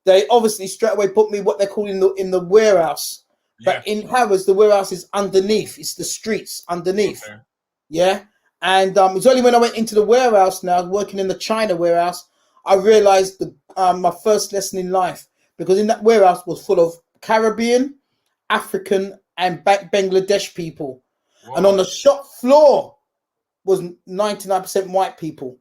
they obviously straight away put me what they call in the warehouse. But in Harrods, the warehouse is underneath. It's the streets underneath. Okay. Yeah. And it's only when I went into the warehouse now, working in the China warehouse, I realized my first lesson in life. Because in that warehouse was full of Caribbean, African, and Bangladesh people. Whoa. And on the shop floor was 99% white people.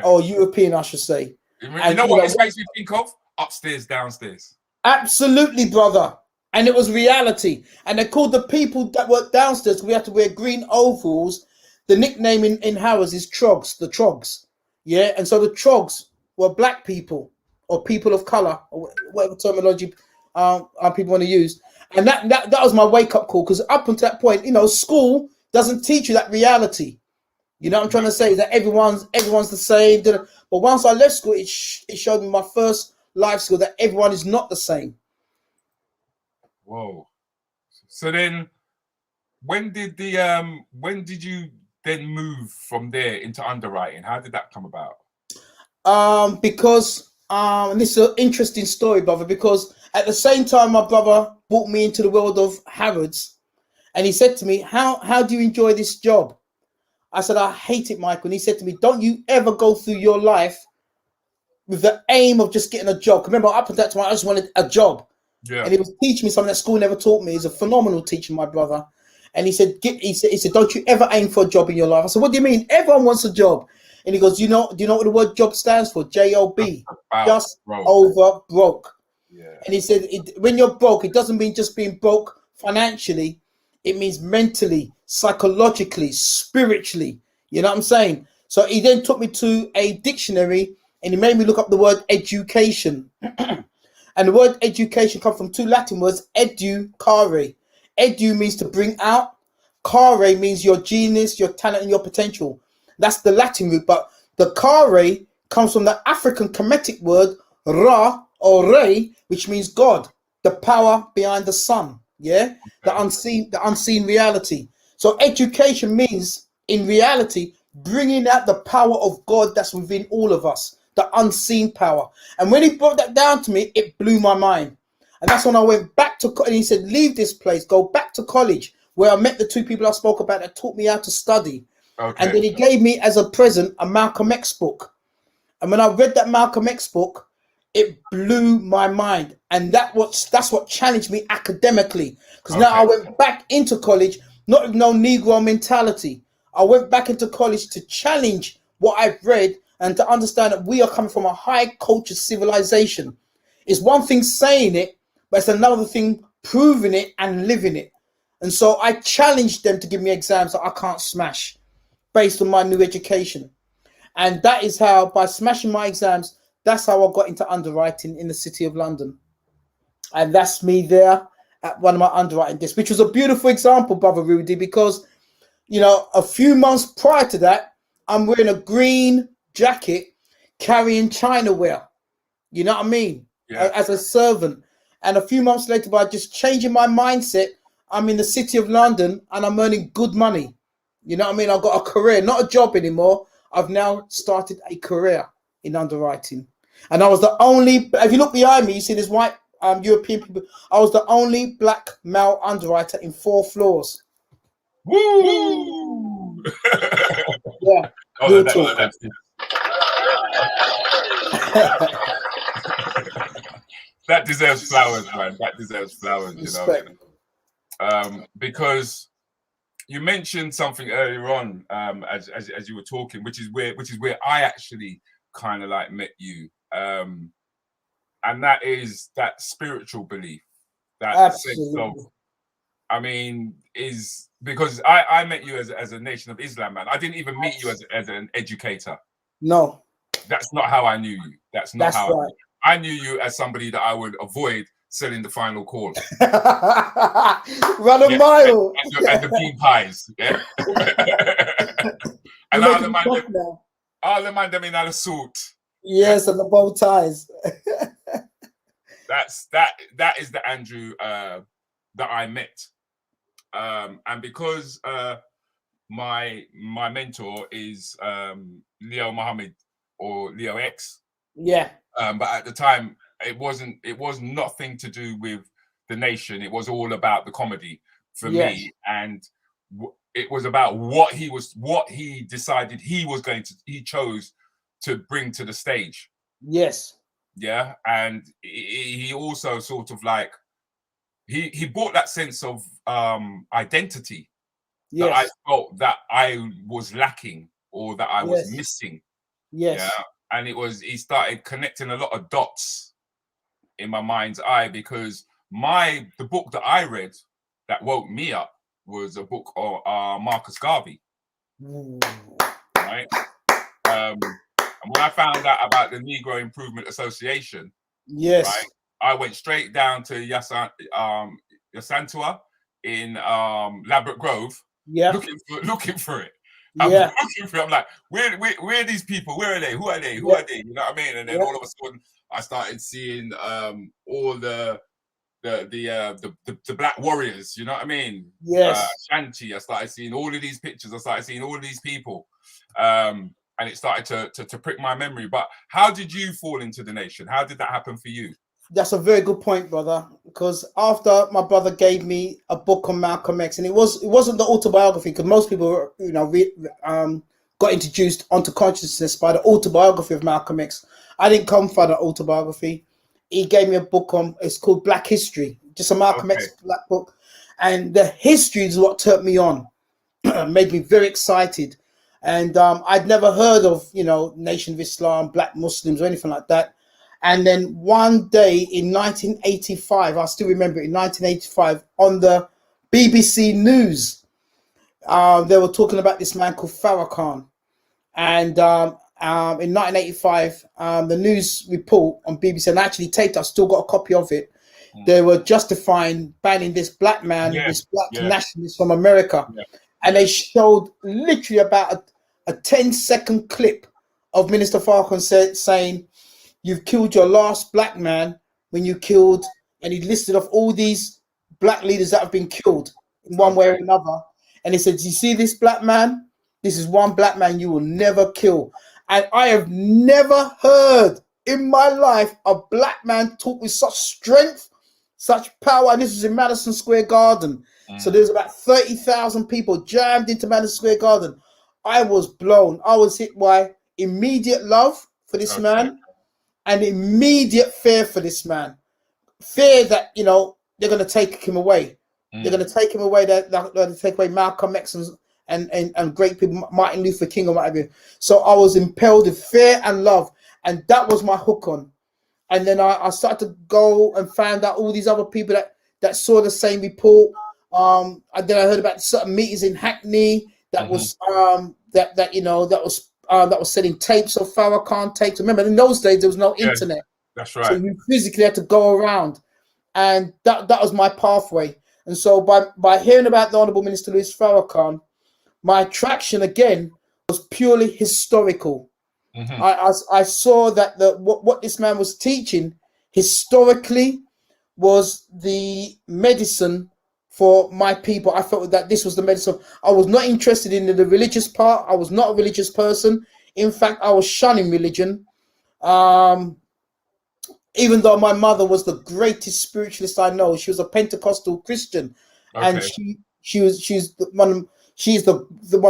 Or European, I should say. You know what this makes me think of? Upstairs, downstairs. Absolutely, brother. And it was reality. And they called the people that worked downstairs, we had to wear green overalls. The nickname in Harrods is Trogs, the Trogs. Yeah. And so the Trogs were black people or people of color, or whatever terminology people want to use. And that was my wake-up call, because up until that point, you know, school doesn't teach you that reality. You know what I'm trying to say? That everyone's the same. But once I left school, it showed me my first life skill, that everyone is not the same. Whoa. So then when did you then move from there into underwriting? How did that come about? Because and this is an interesting story, brother, because at the same time my brother brought me into the world of Harrods, and he said to me, how do you enjoy this job? I said, I hate it, Michael. And he said to me, don't you ever go through your life with the aim of just getting a job. Remember, up until that time, I just wanted a job. Yeah. And he was teaching me something that school never taught me. He's a phenomenal teacher, my brother. And he said, he said, don't you ever aim for a job in your life? I said, what do you mean? Everyone wants a job. And he goes, do you know what the word job stands for? J-O-B. Just over broke. Yeah. And he said, when you're broke, it doesn't mean just being broke financially. It means mentally, psychologically, spiritually. You know what I'm saying? So he then took me to a dictionary and he made me look up the word education. And the word education comes from two Latin words, educare. Edu means to bring out. Care means your genius, your talent, and your potential. That's the Latin root. But the care comes from the African Kemetic word Ra or Re, which means God, the power behind the sun. Yeah, the unseen reality. So education means, in reality, bringing out the power of God that's within all of us, the unseen power. And when he brought that down to me, it blew my mind. And that's when I went back to, and he said, leave this place, go back to college, where I met the two people I spoke about that taught me how to study. Okay. And then he gave me as a present a Malcolm X book. And when I read that Malcolm X book, it blew my mind. And that's what challenged me academically. Because now I went back into college, not with no Negro mentality. I went back into college to challenge what I've read and to understand that we are coming from a high culture civilization. It's one thing saying it, but it's another thing proving it and living it. And so I challenged them to give me exams that I can't smash based on my new education. And that is how, by smashing my exams, that's how I got into underwriting in the City of London. And that's me there at one of my underwriting desks, which was a beautiful example, Brother Rudi, because, you know, a few months prior to that, I'm wearing a green jacket carrying Chinaware. You know what I mean? Yeah. As a servant. And a few months later, by just changing my mindset, I'm in the City of London and I'm earning good money. You know what I mean? I've got a career, not a job anymore. I've now started a career in underwriting. And I was the only, if you look behind me, you see this white European people. I was the only black male underwriter in 4 floors. Woo! Yeah. Oh, that's that deserves flowers, man. That deserves flowers, Respect. you know. Because you mentioned something earlier on, as you were talking, which is where I actually kind of like met you, and that is that spiritual belief, that sense of, I mean, is because I met you as a Nation of Islam man. I didn't even meet you as an educator. No, that's not how I knew you. That's not how right. I knew you as somebody that I would avoid selling the final call. Run a mile. And the bean pies. Yeah. And all the man them in a suit. Yes, and the bow ties. that is the Andrew that I met. And because my mentor is Leo Mohamed or Leo X. Yeah. But at the time, it was nothing to do with the Nation. It was all about the comedy for me, and it was about what he decided he chose to bring to the stage. Yes. Yeah, and he also sort of like he brought that sense of identity that I felt that I was lacking or that I was missing. Yes. Yeah. And he started connecting a lot of dots in my mind's eye, because the book that I read that woke me up was a book of Marcus Garvey. Right? And when I found out about the Negro Improvement Association, right, I went straight down to Yasantua in Labrador Grove, looking for it. I'm looking for it. I'm like, where are these people? Where are they? Who are they? Who are they? You know what I mean? And then all of a sudden, I started seeing all the black warriors. You know what I mean? Yes. Shanti. I started seeing all of these pictures. I started seeing all of these people, and it started to prick my memory. But how did you fall into the Nation? How did that happen for you? That's a very good point, brother. Because after my brother gave me a book on Malcolm X, and it wasn't the autobiography, because most people, got introduced onto consciousness by the autobiography of Malcolm X. I didn't come for the autobiography. He gave me a book on. It's called Black History, just a Malcolm Okay. X black book, and the history is what turned me on, made me very excited. And I'd never heard of Nation of Islam, Black Muslims, or anything like that. And then one day in 1985, I still remember it, in 1985, on the BBC News, they were talking about this man called Farrakhan. And in 1985, the news report on BBC, and actually taped, I still got a copy of it, they were justifying banning this black man, Yeah, this black yeah, nationalist from America. yeah. And they showed literally about a 10-second clip of Minister Farrakhan saying, "You've killed your last black man when you killed," and he listed off all these black leaders that have been killed in one way or Okay. another. And he said, "You see this black man? This is one black man you will never kill." And I have never heard in my life a black man talk with such strength, such power. And this was in Madison Square Garden. So there's about 30,000 people jammed into Madison Square Garden. I was blown. I was hit by immediate love for this man and immediate fear for this man. Fear that, they're going to take him away. They're going to take him away. They're going to take away Malcolm X and great people, Martin Luther King or whatever. So I was impelled with fear and love. And that was my hook on. And then I started to go and found out all these other people that saw the same report. And then I heard about certain meetings in Hackney that was that was selling tapes of Farrakhan tapes. Remember, in those days there was no internet. That's So right. you physically had to go around, and that was my pathway. And so by hearing about the Honourable Minister Louis Farrakhan, my attraction again was purely historical. I saw that what this man was teaching historically was the medicine for my people. I felt that this was the medicine. I was not interested in the religious part. I was not a religious person. In fact, I was shunning religion. Even though my mother was the greatest spiritualist I know, she was a Pentecostal Christian, and she's one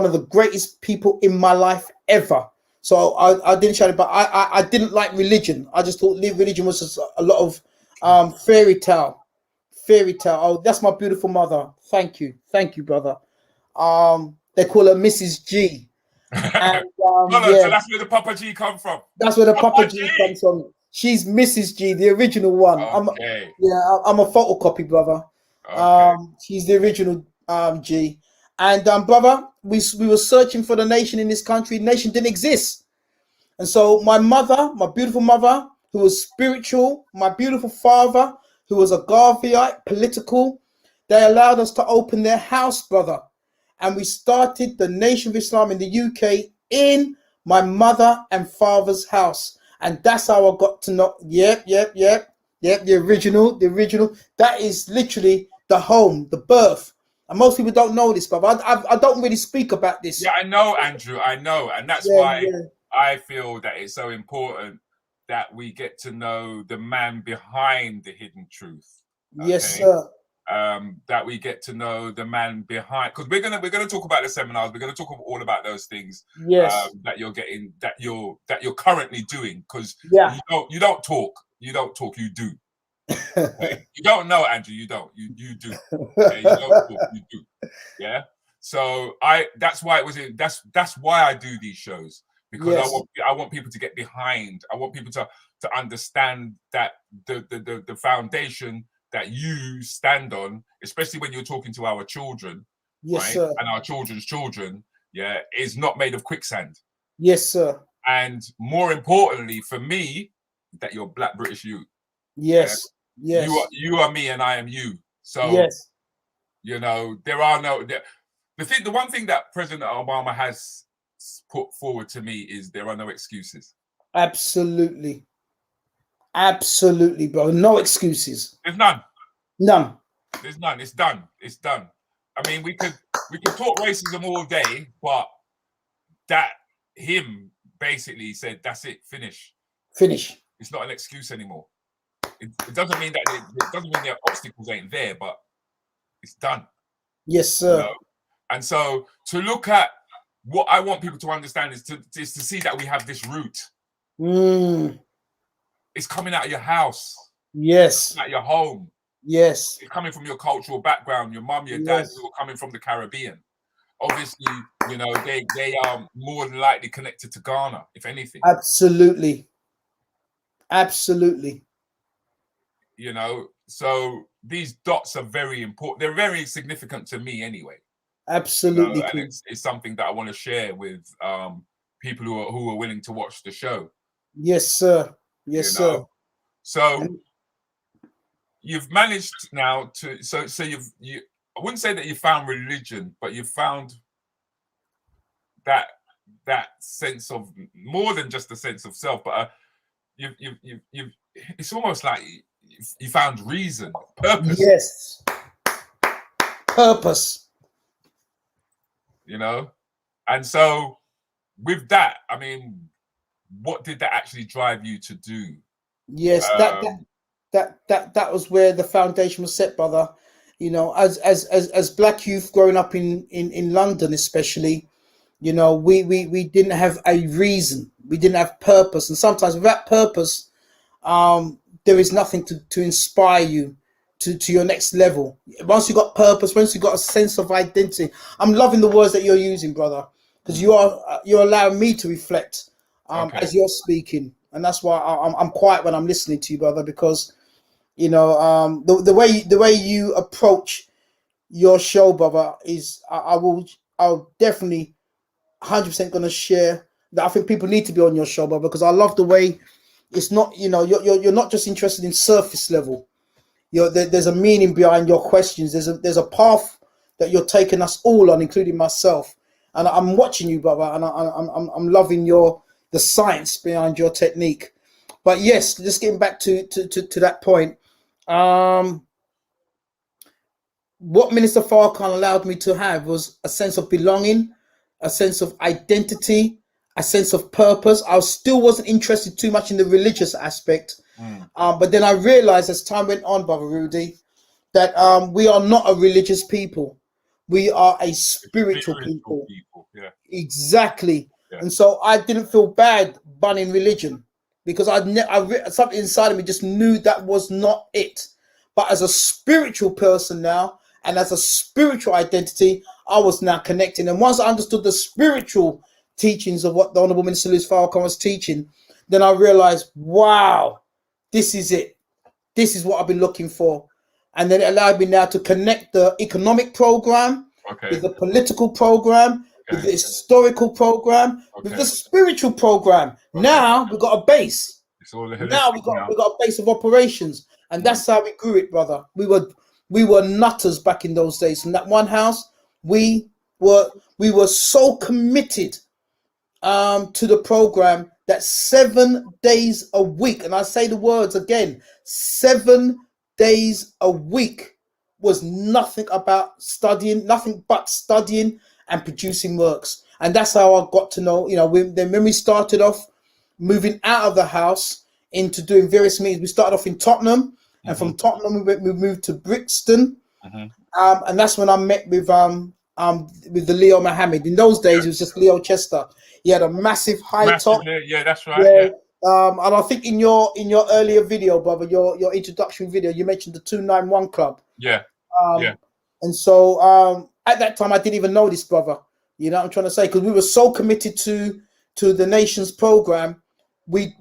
of the greatest people in my life ever. So I didn't shun it, but I didn't like religion. I just thought religion was just a lot of fairy tale. Oh, that's my beautiful mother. Thank you, brother. They call her Mrs. G, and So that's where the Papa G come from. that's where the Papa G comes from. She's Mrs. G, the original one. Okay. I'm a photocopy, brother. Okay. She's the original G. And brother, we were searching for the nation in this country. The nation didn't exist. And so my mother, my beautiful mother, who was spiritual, my beautiful father, who was a Garveyite, political, they allowed us to open their house, brother. And we started the Nation of Islam in the UK in my mother and father's house. And that's how I got to know. Yep. The original. That is literally the home, the birth. And most people don't know this, but I don't really speak about this. Yeah, I know, Andrew. I know, and that's why I feel that it's so important that we get to know the man behind the hidden truth. Okay? Yes, sir. That we get to know the man behind, because we're gonna talk about the seminars. We're gonna talk all about those things. Yes. That you're getting, that you're currently doing, because you don't talk, you do. Okay? You don't know, Andrew. You don't. You do. Okay? You don't talk. You do. Yeah. So that's why that's why I do these shows, because I want people to get behind. I want people to understand that the foundation that you stand on, especially when you're talking to our children, right? Sir. And our children's children, is not made of quicksand. Yes, sir. And more importantly for me, that you're Black British youth. Yes. Yeah? You are me and I am you. So there are no the one thing that President Obama has put forward to me is there are no excuses. Absolutely, bro. No excuses. There's none. None. There's none. It's done. It's done. I mean, we could talk racism all day, but that him basically said, that's it, finish. It's not an excuse anymore. it doesn't mean that it doesn't mean the obstacles ain't there, but it's done. Yes, You sir. know? And so to look at what I want people to understand is to see that we have this root. It's coming out of your house. Yes. Out of your home. Yes. It's coming from your cultural background, your mum, your dad, who are coming from the Caribbean. Obviously, you know, they are more than likely connected to Ghana, if anything. Absolutely. Absolutely. You know, so these dots are very important. They're very significant to me anyway. Absolutely. You know, and it's something that I want to share with people who are willing to watch the show. Yes, sir. Yes, sir. So you've managed now to you I wouldn't say that you found religion, but you found that sense of more than just a sense of self, but you it's almost like you found reason, purpose. Yes. Purpose. You know? And so with that, I mean, what did that actually drive you to do? Yes, that was where the foundation was set, brother. You know, as black youth growing up in London, especially, you know, we didn't have a reason, we didn't have purpose, and sometimes without purpose, there is nothing to inspire you to your next level. Once you got purpose, once you got a sense of identity, I'm loving the words that you're using, brother, because you're allowing me to reflect as you're speaking, and that's why I'm quiet when I'm listening to you, brother, because you know the way you approach your show, brother, is I'll definitely 100% going to share that. I think people need to be on your show, brother, because I love the way it's not, you know, you're not just interested in surface level. There's a meaning behind your questions. There's a path that you're taking us all on, including myself. And I'm watching you, brother, and I'm loving the science behind your technique. But yes, just getting back to that point. What Minister Farrakhan allowed me to have was a sense of belonging, a sense of identity, a sense of purpose. I still wasn't interested too much in the religious aspect. But then I realized as time went on, Brother Rudi, that we are not a religious people. We are a spiritual people. Yeah. Exactly. Yeah. And so I didn't feel bad banning religion because something inside of me just knew that was not it. But as a spiritual person now, and as a spiritual identity, I was now connecting. And once I understood the spiritual teachings of what the Honorable Minister Louis Farrakhan was teaching, then I realized, wow, this is it. This is what I've been looking for. And then it allowed me now to connect the economic program with the political program, with the historical program, with the spiritual program. Now we've got a base. Now we've got a base of operations. And that's how we grew it, brother. We were nutters back in those days. From that one house, we were so committed to the program that 7 days a week, and I say the words again, 7 days a week was nothing about studying, nothing but studying and producing works. And that's how I got to know, you know, when we started off moving out of the house into doing various meetings, we started off in Tottenham, and from Tottenham we moved to Brixton, and that's when I met with the Leo Mohamed. In those days, it was just Leo Chester. He had a massive top. Yeah, that's right. Yeah. And I think in your earlier video, brother, your introduction video, you mentioned the 291 Club. Yeah. And so at that time, I didn't even know this, brother. You know what I'm trying to say? Because we were so committed to the nation's program, we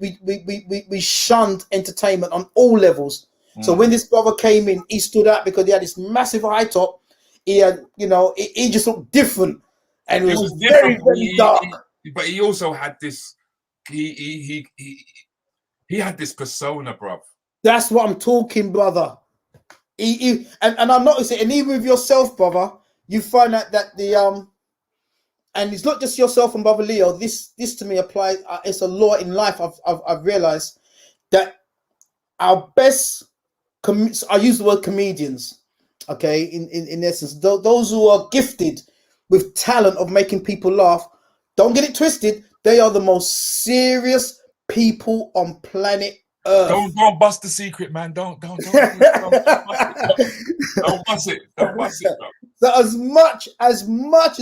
shunned entertainment on all levels. So when this brother came in, he stood out because he had this massive high top. He had, you know, he just looked different, and it was very, very dark. But he also had this. He had this persona, bro. That's what I'm talking, brother. And I noticed it, and even with yourself, brother, you find out that and it's not just yourself and brother Leo. This to me applies. It's a law in life. I've realized that our best. I use the word comedians. Okay, in essence, those who are gifted with talent of making people laugh, don't get it twisted. They are the most serious people on planet earth. Don't bust the secret, man. Don't bust it. Don't bust it. Don't bust it, bro. So as much as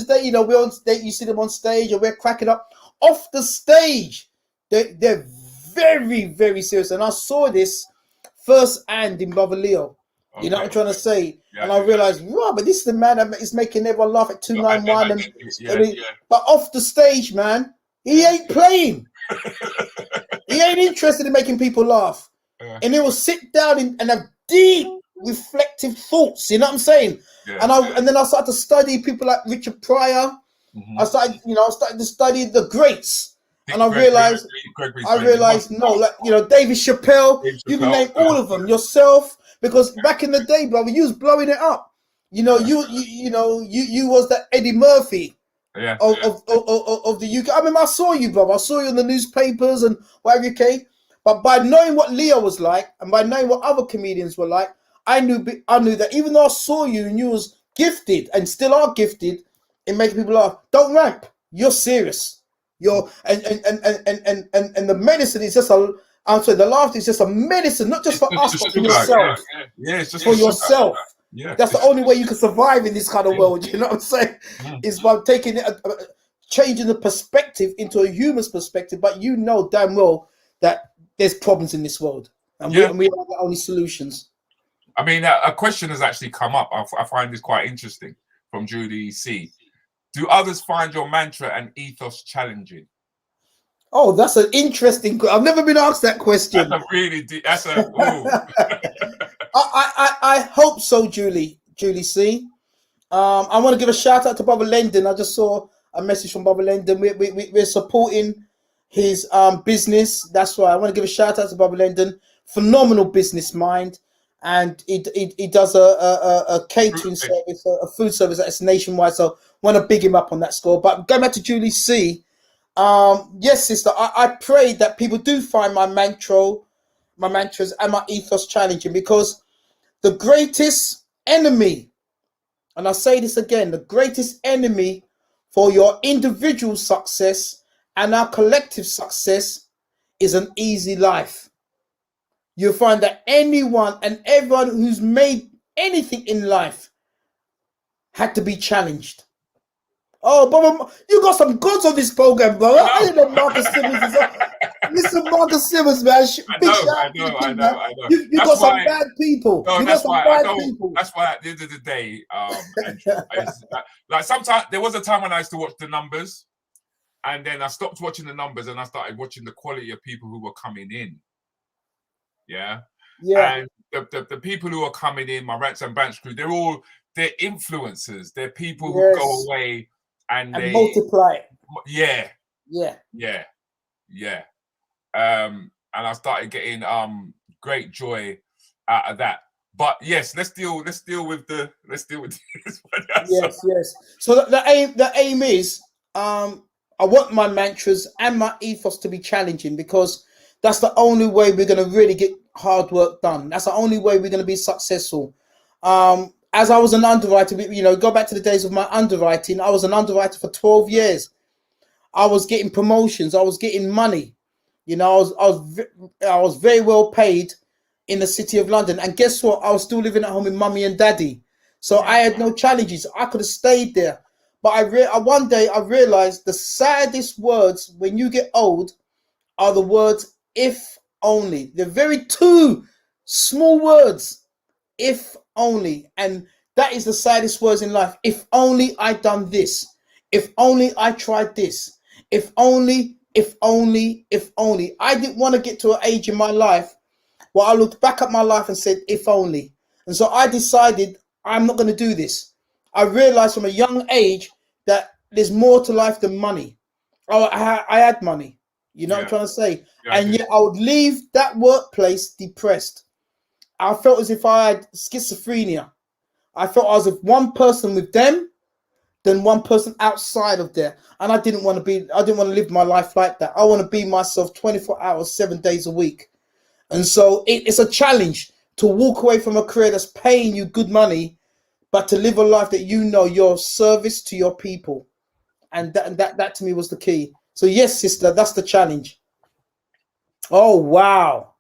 they, we're on stage, you see them on stage, and we're cracking up off the stage. They're very, very serious, and I saw this firsthand in Brother Leo. You know what I'm trying to say? Yeah, and I realized, but this is the man that is making everyone laugh at 291. But off the stage, man, he ain't playing. He ain't interested in making people laugh. And he will sit down and have deep, reflective thoughts. You know what I'm saying? And then I started to study people like Richard Pryor. I started to study the greats. And I realized, David Chappelle, you can name all of them yourself, because back in the day, brother, you was blowing it up. You was that Eddie Murphy of the UK. I mean, I saw you, brother. I saw you in the newspapers and whatever, okay? But by knowing what Leo was like, and by knowing what other comedians were like, I knew that even though I saw you and you was gifted and still are gifted in making people laugh, don't ramp. You're serious. And the medicine is just the laughter is just a medicine, not just for us, but for yourself. It's just for yourself. Yeah, that's the only way you can survive in this kind of world. You know what I'm saying? Is by taking it, changing the perspective into a human's perspective. But you know damn well that there's problems in this world, and we are the only solutions. I mean, a question has actually come up. I find this quite interesting from Judy C. Do others find your mantra and ethos challenging? Oh, that's an interesting. I've never been asked that question. That's a really deep. That's a. I hope so, Julie C. I want to give a shout out to Brother Lendon. I just saw a message from Brother Lendon. We're supporting his business. That's why I want to give a shout out to Brother Lendon. Phenomenal business mind, and he does a catering service, a food service that's nationwide. So I want to big him up on that score. But going back to Julie C. Yes, sister, I pray that people do find my mantras and my ethos challenging, because the greatest enemy, and I say this again, the greatest enemy for your individual success and our collective success is an easy life. You'll find that anyone and everyone who's made anything in life had to be challenged. Oh, brother, you got some goods on this program, brother. I didn't know Marcus Simmons is on. Listen, Marcus Simmons, man. I know. You got some bad people. No, you got some bad people. That's why at the end of the day, like sometimes there was a time when I used to watch the numbers, and then I stopped watching the numbers and I started watching the quality of people who were coming in. Yeah. And the people who are coming in, my Rants and Bants crew, they're influencers. They're people who go away and they multiply. Yeah. And I started getting great joy out of that. But yes, let's deal with this one. Yes. So the aim is I want my mantras and my ethos to be challenging, because that's the only way we're going to really get hard work done. That's the only way we're going to be successful. As I was an underwriter, go back to the days of my underwriting. I was an underwriter for 12 years. I was getting promotions. I was getting money. I was very well paid in the city of London. And guess what? I was still living at home with mummy and daddy. So I had no challenges. I could have stayed there. But one day I realized the saddest words when you get old are the words, if only. They're very two small words, if only. And that is the saddest words in life. If only I'd done this. If only I tried this. If only. I didn't want to get to an age in my life where I looked back at my life and said, if only. And so I decided I'm not going to do this. I realized from a young age that there's more to life than money. I had money. You know what I'm trying to say? And yet I would leave that workplace depressed. I felt as if I had schizophrenia. I felt I was with one person with them, then one person outside of there. And I didn't want to live my life like that. I want to be myself 24 hours, 7 days a week. And so it's a challenge to walk away from a career that's paying you good money, but to live a life that your service to your people. And that to me was the key. So yes, sister, that's the challenge. Oh, wow.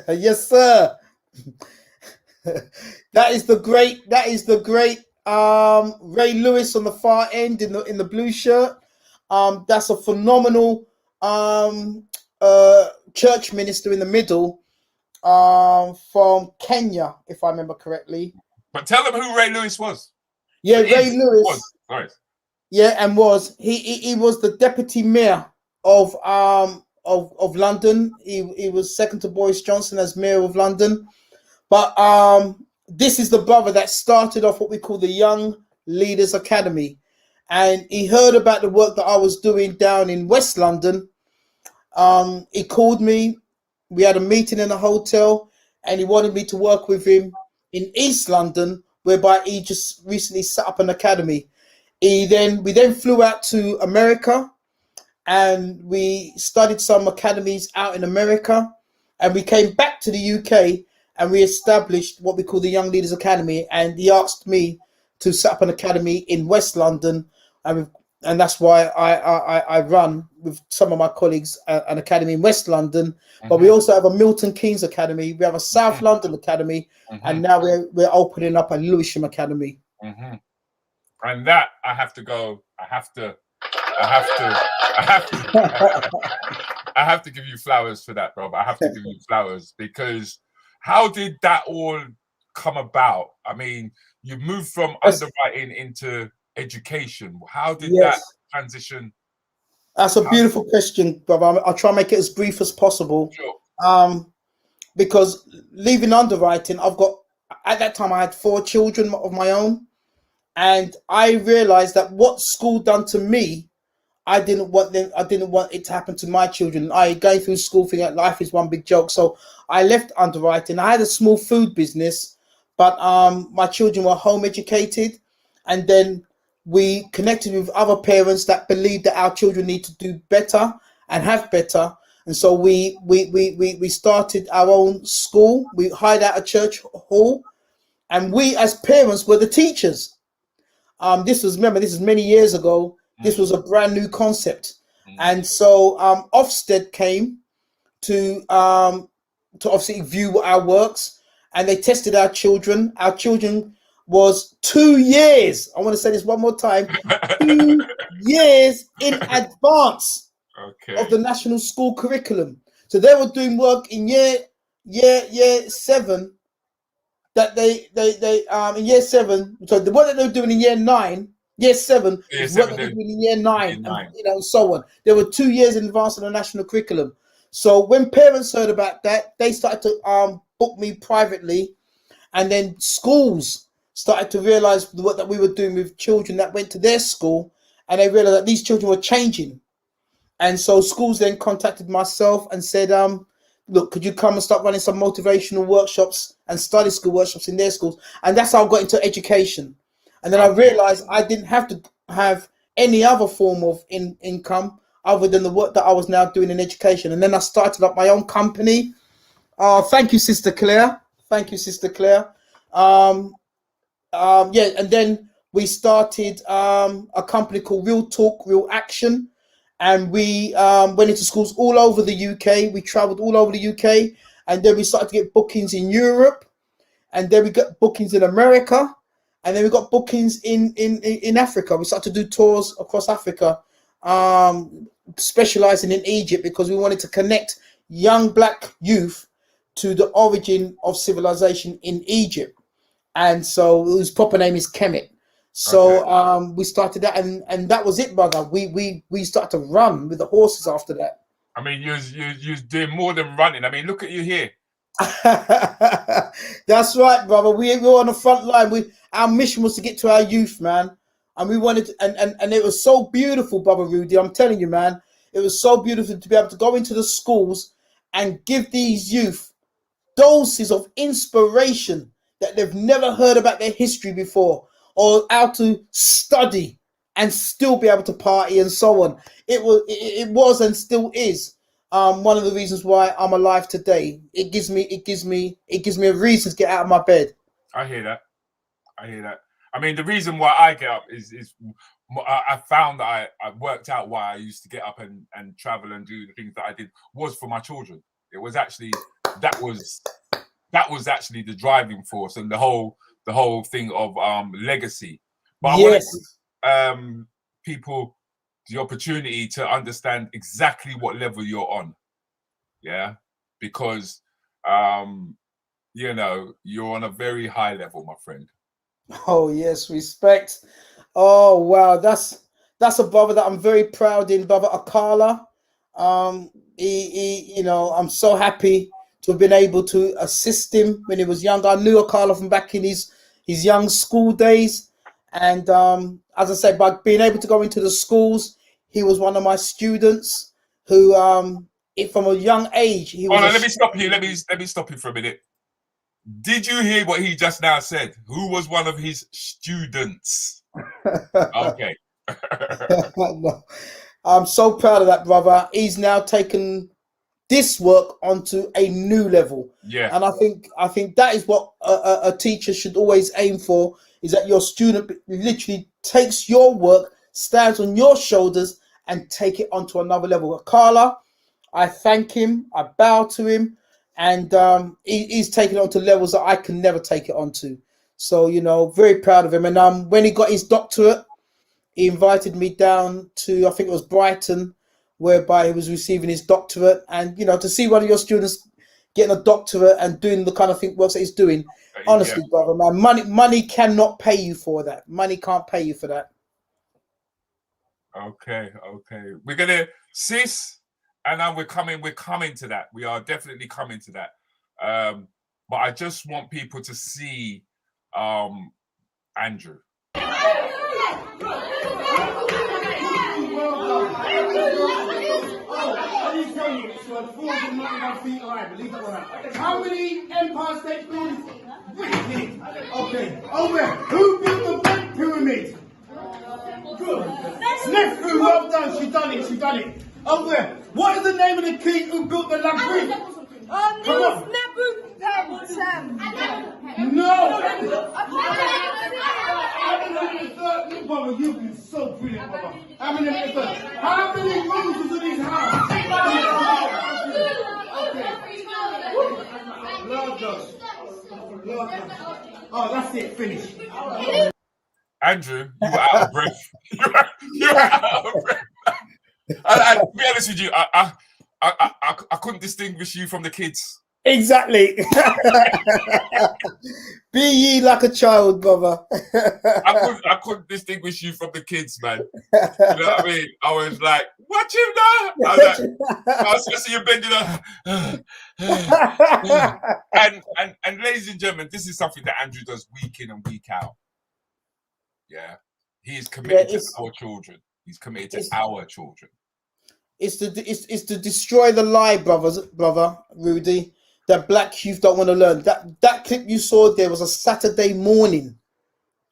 Yes, sir. That is the great Ray Lewis on the far end in the blue shirt. That's a phenomenal church minister in the middle, from Kenya, if I remember correctly. But tell them who Ray Lewis was. Yeah, Ray Was. Lewis. Sorry. Yeah, and he was the deputy mayor of London. He was second to Boris Johnson as mayor of London. But this is the brother that started off what we call the Young Leaders Academy, and he heard about the work that I was doing down in West London. He called me. We had a meeting in a hotel, and he wanted me to work with him in East London, whereby he just recently set up an academy. We then flew out to America, and we studied some academies out in America, and we came back to the UK, and we established what we call the Young Leaders Academy. And he asked me to set up an academy in West London, and that's why I run with some of my colleagues an academy in West London. But we also have a Milton Keynes Academy, we have a South London Academy, and now we're opening up a Lewisham Academy. And that I have to give you flowers for that, bro. I have to give you flowers, because how did that all come about? I mean, you moved from underwriting into education. How did that transition? That's a beautiful question, brother. I'll try and make it as brief as possible. Sure. Because leaving underwriting, at that time I had 4 children of my own, and I realized that what school done to me, I didn't want it to happen to my children. I going through school thinking that life is one big joke. So I left underwriting. I had a small food business, but my children were home educated, and then we connected with other parents that believed that our children need to do better and have better. And so we started our own school. We hired out a church hall, and we as parents were the teachers. This is many years ago. This was a brand new concept. And so Ofsted came to obviously view our works, and they tested our children. Our children was 2 years. I want to say this one more time. 2 years in advance of the national school curriculum. So they were doing work in year 7 that they in year 7. So the work that they were doing in year 9, year 7 is what they were doing in year 9, and so on. They were 2 years in advance of the national curriculum. So when parents heard about that, they started to book me privately, and then schools started to realize the work that we were doing with children that went to their school, and they realized that these children were changing. And so schools then contacted myself and said, look, could you come and start running some motivational workshops and study school workshops in their schools? And that's how I got into education. And then I realized I didn't have to have any other form of income other than the work that I was now doing in education. And then I started up my own company. Thank you, Sister Claire. Thank you, Sister Claire. And then we started a company called Real Talk, Real Action. And we went into schools all over the UK. We traveled all over the UK. And then we started to get bookings in Europe. And then we got bookings in America. And then we got bookings in Africa. We started to do tours across Africa, specializing in Egypt, because we wanted to connect young black youth to the origin of civilization in Egypt. And so his proper name is Kemet. So we started that, and that was it, brother. We started to run with the horses after that. I mean, you're doing more than running. I mean, look at you here. That's right, brother. We were on the front line. Our mission was to get to our youth, man, and we wanted to, and it was so beautiful, brother Rudi. I'm telling you, man, it was so beautiful to be able to go into the schools and give these youth doses of inspiration that they've never heard about their history before, or how to study and still be able to party and so on. It was and still is one of the reasons why I'm alive today. It gives me a reason to get out of my bed. I hear that. I mean, the reason why I get up is I found that I worked out why I used to get up and travel and do the things that I did was for my children. It was actually that was actually the driving force and the whole thing of legacy. But I want to give people the opportunity to understand exactly what level you're on. Yeah, because you know, you're on a very high level, my friend. Oh yes, respect. Oh wow, that's a brother that I'm very proud in, brother Akala. He you know, I'm so happy to have been able to assist him when he was younger. I knew Akala from back in his young school days, and as I said, by being able to go into the schools, he was one of my students who from a young age he was. Hold on, let me stop you. Let me stop you for a minute. Did you hear what he just now said? Who was one of his students? Okay. No. I'm so proud of that brother. He's now taken this work onto a new level. Yeah. And I think that is what a teacher should always aim for, is that your student literally takes your work, stands on your shoulders, and take it onto another level. Carla, I thank him, I bow to him, and he's taken it onto levels that I can never take it onto. So, you know, very proud of him. And when he got his doctorate, he invited me down to, I think it was Brighton, whereby he was receiving his doctorate. And, you know, to see one of your students getting a doctorate and doing the kind of works that he's doing, honestly, brother, man, money cannot pay you for that. Money can't pay you for that. Okay. We're going to, sis, and then we're coming to that. We are definitely coming to that. But I just want people to see Andrew. How many Empire State Buildings? Wicked. Okay. Over. Who built the Great Pyramid? Good. Nefu, well done. She done it. Over. What is the name of the king who built the labyrinth? No. Brother, you've been so brilliant, brother. How many rooms was in his house? Oh, that's it. Finish. Andrew, you were out of breath. you were out of breath. To be honest with you, I couldn't distinguish you from the kids. Exactly. Be ye like a child, brother. I couldn't distinguish you from the kids, man. You know what I mean? I was like, watch him now. I was just you bending and ladies and gentlemen, this is something that Andrew does week in and week out. Yeah. He is committed to our children. He's committed to our children. It's to destroy the lie, brother Rudy, that black youth don't want to learn. That clip you saw there was a Saturday morning,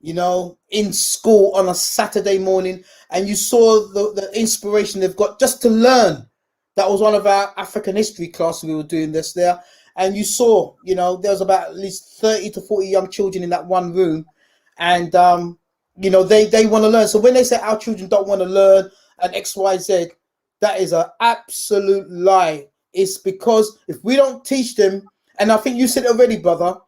you know, in school on a Saturday morning, and you saw the inspiration they've got just to learn. That was one of our African history classes we were doing this there, and you saw, you know, there was about at least 30 to 40 young children in that one room, and you know, they want to learn. So when they say our children don't want to learn and XYZ, that is an absolute lie. It's because if we don't teach them, and I think you said it already, brother,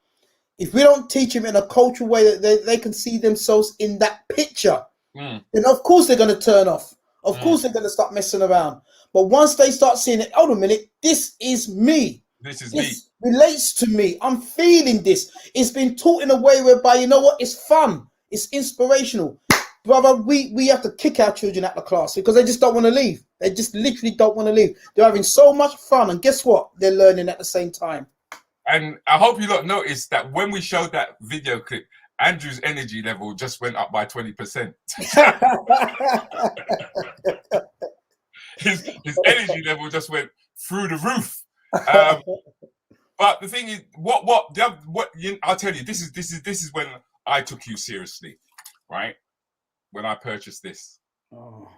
if we don't teach them in a cultural way that they can see themselves in that picture, then of course they're going to turn off. Of course they're going to start messing around. But once they start seeing it, hold a minute, this is me. This relates to me. I'm feeling this. It's been taught in a way whereby, you know what, it's fun. It's inspirational. Brother, we have to kick our children out of the class because they just don't want to leave. They just literally don't want to leave. They're having so much fun, and guess what? They're learning at the same time. And I hope you lot noticed that when we showed that video clip, Andrew's energy level just went up by 20%. his energy level just went through the roof. But the thing is, I'll tell you, this is when I took you seriously, right? When I purchased this. Oh.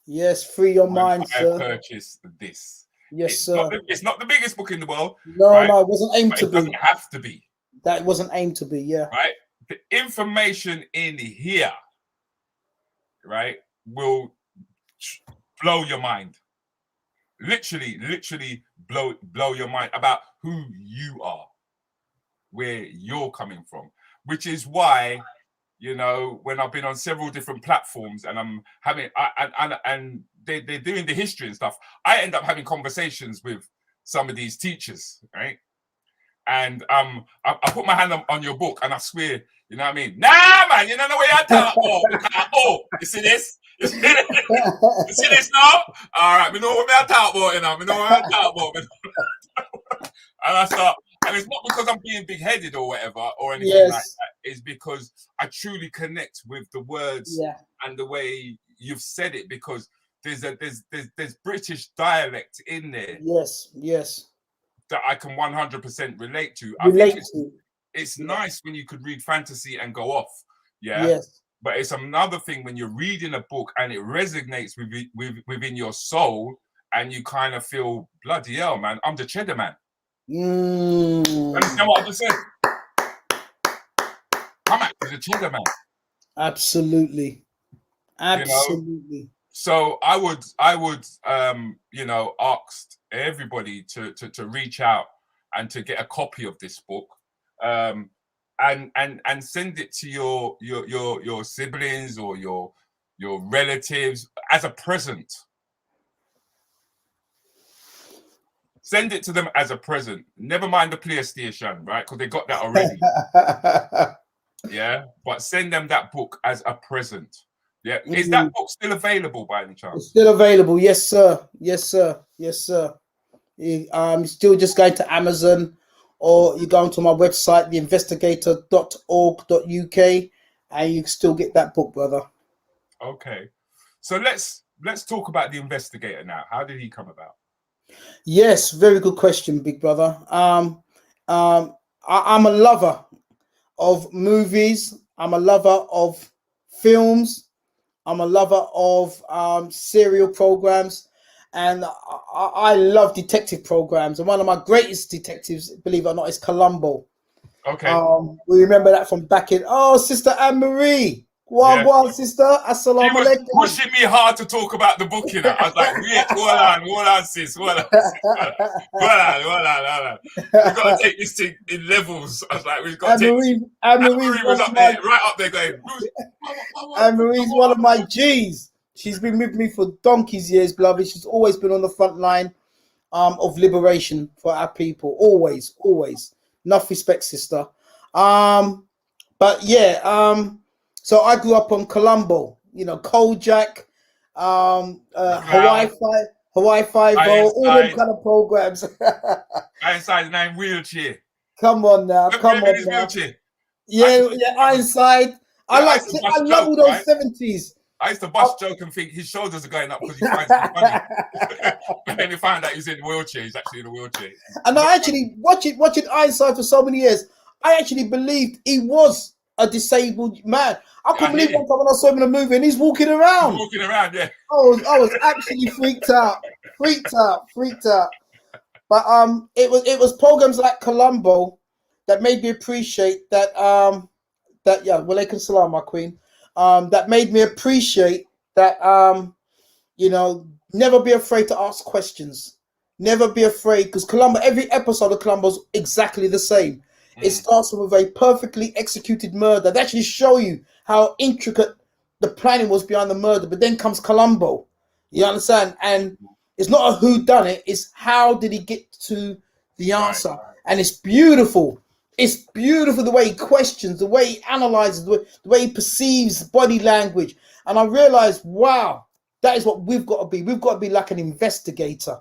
Yes, free your mind, sir. I purchased this. Yes, sir. It's not the biggest book in the world. No, right? no, it wasn't aimed to be. It doesn't have to be. That wasn't aimed to be, yeah. Right? The information in here, right, will blow your mind. literally blow your mind about who you are, where you're coming from, which is why, you know, when I've been on several different platforms and I'm having, and they're doing the history and stuff, I end up having conversations with some of these teachers, right? And I put my hand on your book and I swear, you know what I mean? Nah, man, you don't know where I talk about. Oh, you see this? You see this? You see this now? All right, we know what I talk about, you know. We know what I talk about. And I start, and it's not because I'm being big-headed or whatever or anything like that. It's because I truly connect with the words and the way you've said it, because there's British dialect in there. Yes. That I can 100% relate to. I think it's nice when you could read fantasy and go off. Yeah. Yes. But it's another thing when you're reading a book and it resonates within your soul and you kind of feel, bloody hell, man, I'm the cheddar man. Understand what I just said? I'm actually the cheddar man. Absolutely. You know? So I would you know, ask everybody to reach out and to get a copy of this book, and send it to your siblings or your relatives as a present. Send it to them as a present. Never mind the PlayStation, right? Because they got that already. Yeah, but send them that book as a present. Yeah, is that book still available by any chance? It's still available, yes, sir. Still just going to Amazon, or you go onto my website, theinvestigator.org.uk, and you can still get that book, brother. Okay, so let's talk about The Investigator now. How did he come about? Yes, very good question, big brother. I'm a lover of movies. I'm a lover of films. I'm a lover of serial programs, and I love detective programs. And one of my greatest detectives, believe it or not, is Columbo. Okay. We remember that from back in. Oh, Sister Anne Marie. One, sister. Assalamu alaikum. He was pushing me hard to talk about the book, you know. I was like, wait, hold on, sis. Hold on. We've got to take this thing in levels. I was like, we've got to take Anne Marie was up there, right up there going. Anne Marie's one of my G's. She's been with me for donkey's years, beloved. She's always been on the front line of liberation for our people. Always. Enough respect, sister. But yeah, so I grew up on Columbo, you know, Kojak, Hawaii Five-0, all them kind of programs. Ironside 9 wheelchair. Come on now. Wheelchair. Yeah, Ironside. I love all those 70s. I used to bust joke and think his shoulders are going up because he finds it funny. And then you find out he's in a wheelchair. He's actually in a wheelchair. And I actually, watching Ironside for so many years, I actually believed he was a disabled man. I couldn't believe one time when I saw him in a movie and he's walking around. Yeah. I was actually freaked out. But it was programs like Columbo that made me appreciate that walaikum salam, my queen. That made me appreciate that you know, never be afraid to ask questions. Never be afraid, because Columbo, every episode of Columbo is exactly the same. It starts with a perfectly executed murder. They actually show you how intricate the planning was behind the murder, but then comes Columbo. You understand? And it's not a who done it, it's how did he get to the answer. Right. And it's beautiful. It's beautiful the way he questions, the way he analyzes, the way he perceives body language. And I realized, wow, that is what we've got to be. We've got to be like an investigator.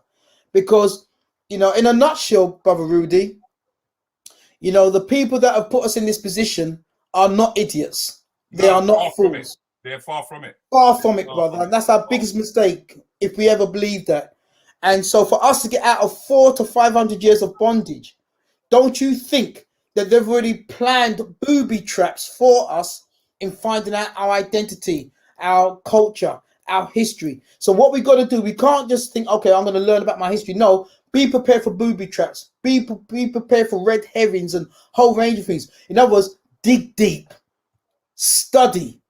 Because, you know, in a nutshell, Brother Rudi, you know, the people that have put us in this position are not idiots. They are not fools. They're far from it. Far from it, brother. And that's our biggest mistake, if we ever believe that. And so for us to get out of 400 to 500 years of bondage, don't you think that they've already planned booby traps for us in finding out our identity, our culture, our history? So what we got to do, we can't just think, okay, I'm going to learn about my history. No, be prepared for booby traps. Be prepared for red herrings and whole range of things. In other words, dig deep, study,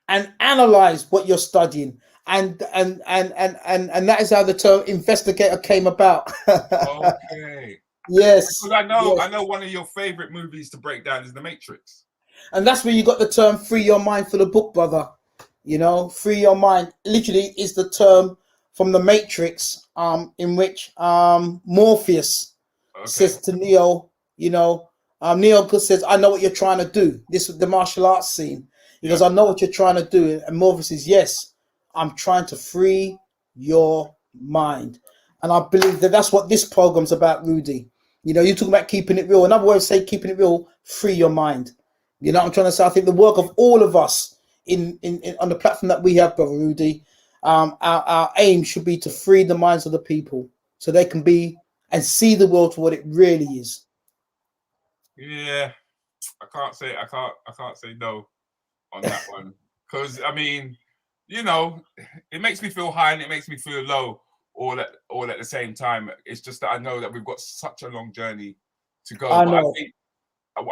and analyze what you're studying. and that is how the term investigator came about. Okay. Yes, Because I yes. know one of your favorite movies to break down is The Matrix. And that's where you got the term "free your mind" for the book, brother. You know, free your mind literally is the term from the Matrix, in which Morpheus Okay. says to Neo, you know, Neo says, "I know what you're trying to do." This is the martial arts scene. He goes, "I know what you're trying to do," and Morpheus says, "Yes, I'm trying to free your mind." And I believe that that's what this program's about, Rudy. You know, you talk about keeping it real. Another way of saying keeping it real, free your mind. You know what I'm trying to say? I think the work of all of us in on the platform that we have, brother Rudy, our aim should be to free the minds of the people so they can be and see the world for what it really is. Yeah, I can't say no on that one, because I mean, you know, it makes me feel high and it makes me feel low all at the same time. It's just that I know that we've got such a long journey to go. I But know.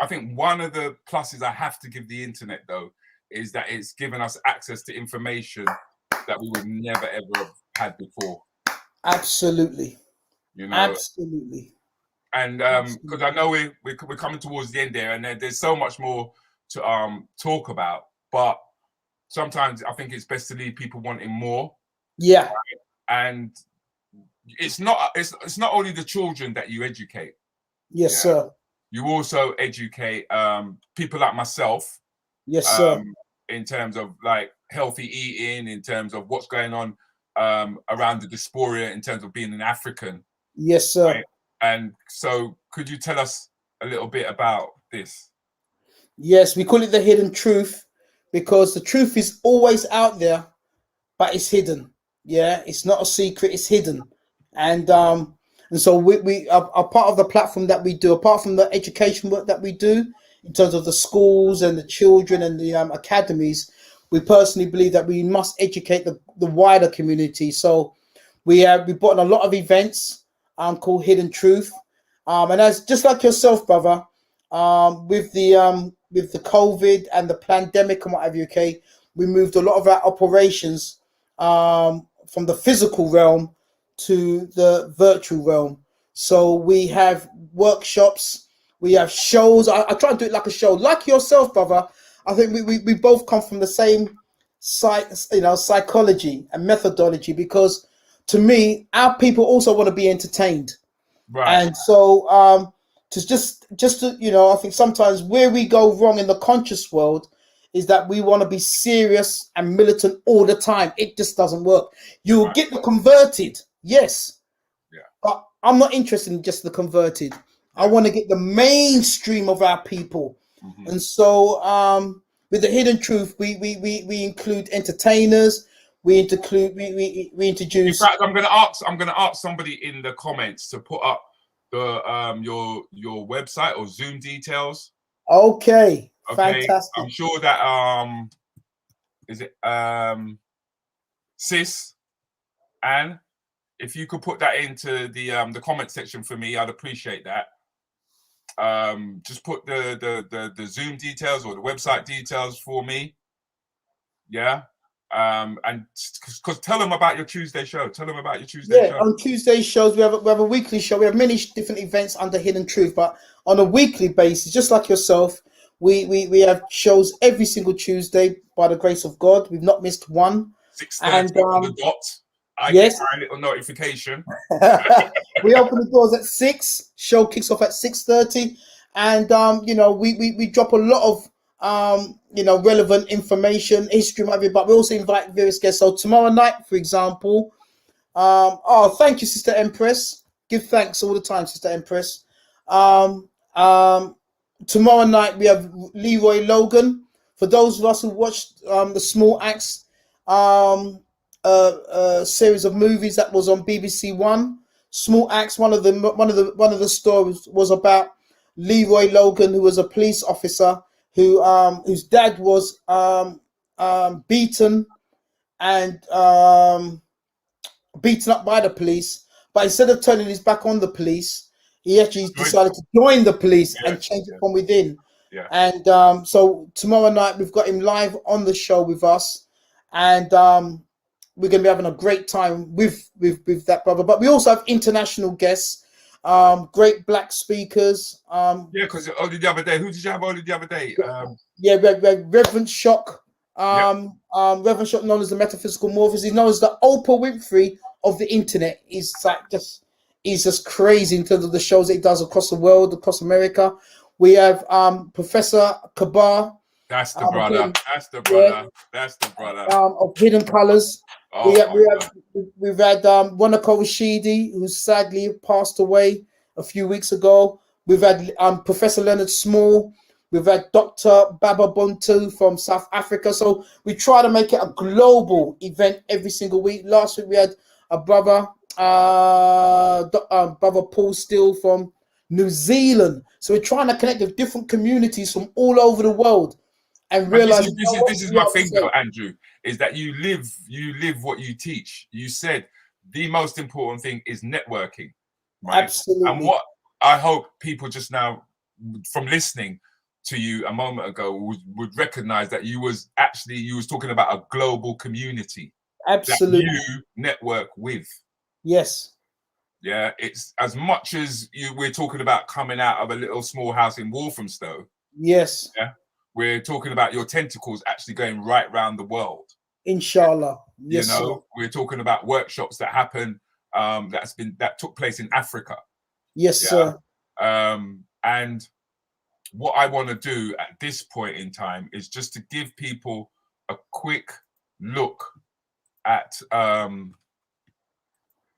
I think one of the pluses I have to give the internet though is that it's given us access to information that we would never ever have had before. Absolutely. You know, Absolutely. and because I know we're coming towards the end there, and there's so much more to talk about, but sometimes I think it's best to leave people wanting more. Yeah. And it's not only the children that you educate. Yes, sir. You also educate people like myself. Yes, sir. In terms of like healthy eating, in terms of what's going on around the diaspora, in terms of being an African. Yes, sir. Right? And so, could you tell us a little bit about this? Yes, we call it the hidden truth because the truth is always out there, but it's hidden. Yeah, it's not a secret; it's hidden, and so we are part of the platform that we do. Apart from the education work that we do in terms of the schools and the children and the academies, we personally believe that we must educate the wider community. So we brought in a lot of events called Hidden Truth, and as just like yourself, brother, with the COVID and the pandemic and whatever, okay, we moved a lot of our operations from the physical realm to the virtual realm. So we have workshops, we have shows. I try to do it like a show, like yourself, brother. I think we both come from the same psychology and methodology, because to me, our people also want to be entertained. Right. And so to just to, I think sometimes where we go wrong in the conscious world is that we want to be serious and militant all the time. It just doesn't work. You will get the converted, yes. Yeah. But I'm not interested in just the converted. Yeah. I want to get the mainstream of our people. Mm-hmm. And so with the Hidden Truth, we include entertainers. We introduce. In fact, I'm gonna ask somebody in the comments to put up the your website or Zoom details. Okay. Fantastic. I'm sure that is it Sis Anne, if you could put that into the comment section for me, I'd appreciate that. Just put the Zoom details or the website details for me. Yeah. And because tell them about your Tuesday show. Tell them about your Tuesday show. On Tuesday shows we have a weekly show. We have many different events under Hidden Truth, but on a weekly basis, just like yourself, we have shows every single Tuesday by the grace of God. We've not missed one. 6:30 on the dot. I yes. get my little notification. We open the doors at 6. Show kicks off at 6:30, and we drop a lot of relevant information, history, but we also invite various guests. So tomorrow night, for example, thank you, Sister Empress. Give thanks all the time, Sister Empress. Tomorrow night we have Leroy Logan. For those of us who watched the Small Axe series of movies that was on BBC One, Small Axe. One of the stories was about Leroy Logan, who was a police officer whose dad was beaten and beaten up by the police, but instead of turning his back on the police, he actually decided to join the police and change it from within. Yeah. And so tomorrow night we've got him live on the show with us, and we're going to be having a great time with that brother. But we also have international guests, great black speakers. Yeah, because only the other day, who did you have only the other day? Yeah, we had Reverend Shock, Yep. Reverend Shock, known as the Metaphysical Morphist. He's known as the Oprah Winfrey of the internet. He's just crazy in terms of the shows that he does across the world, across America. We have Professor Kabar. That's the brother. Again, That's the brother. That's the brother. Of Hidden Colors. Oh, We've had Wanako Rashidi, who sadly passed away a few weeks ago. We've had Professor Leonard Small. We've had Dr. Baba Buntu from South Africa. So we try to make it a global event every single week. Last week we had a brother, Brother Paul Steele from New Zealand. So we're trying to connect with different communities from all over the world. And realize this is my thing though, Andrew, is that you live what you teach. You said the most important thing is networking, right? Absolutely. And what I hope people just now, from listening to you a moment ago, would recognize that you was talking about a global community. Absolutely. That you network with. Yes. Yeah, it's as much as we're talking about coming out of a little small house in Walthamstow. Yes. Yeah. We're talking about your tentacles actually going right around the world. Inshallah. Yes, you know, sir. We're talking about workshops that happen, that took place in Africa. Yes, sir. And what I want to do at this point in time is just to give people a quick look at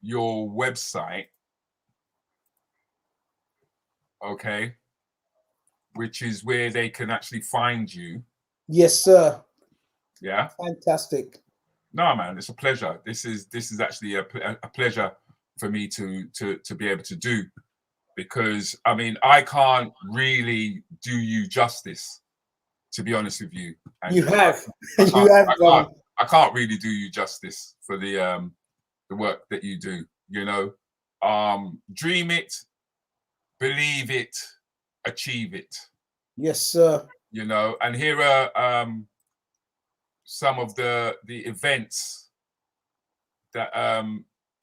your website. Okay. Which is where they can actually find you. Yes, sir. Yeah. Fantastic. No, man, it's a pleasure. This is actually a pleasure for me to be able to do, because I mean I can't really do you justice, to be honest with you. And you have. I can't really do you justice for the work that you do. You know, dream it, believe it, achieve it. Yes, sir. You know, and here are some of the events that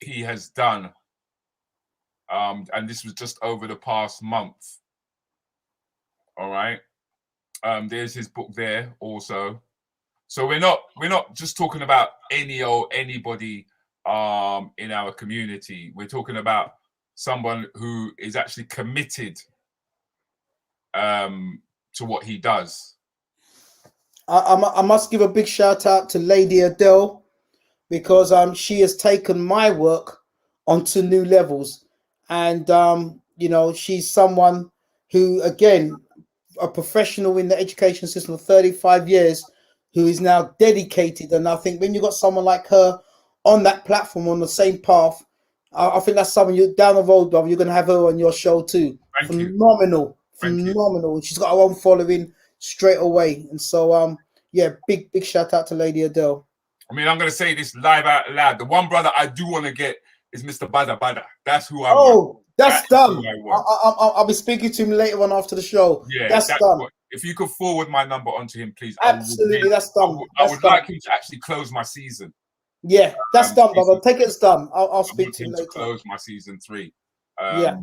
he has done, and this was just over the past month. All right, there's his book there also. So we're not just talking about anybody in our community. We're talking about someone who is actually committed to what he does. I must give a big shout out to Lady Adele, because she has taken my work onto new levels, and you know, she's someone who, again, a professional in the education system for 35 years, who is now dedicated. And I think when you got someone like her on that platform, on the same path, I think that's someone you down the road, brother, you're going to have her on your show too. Phenomenal. She's got her own following straight away. And so yeah, big shout out to Lady Adele. I mean, I'm going to say this live out loud. The one brother I do want to get is Mr. Bada Bada. That's who I want. That's done. I'll be speaking to him later on after the show. Yeah, that's done. If you could forward my number onto him, please. Absolutely, that's done. I would like him to actually close my season. Yeah, that's done, brother. Take it as done. I'll speak to him later. Close my season 3. Yeah.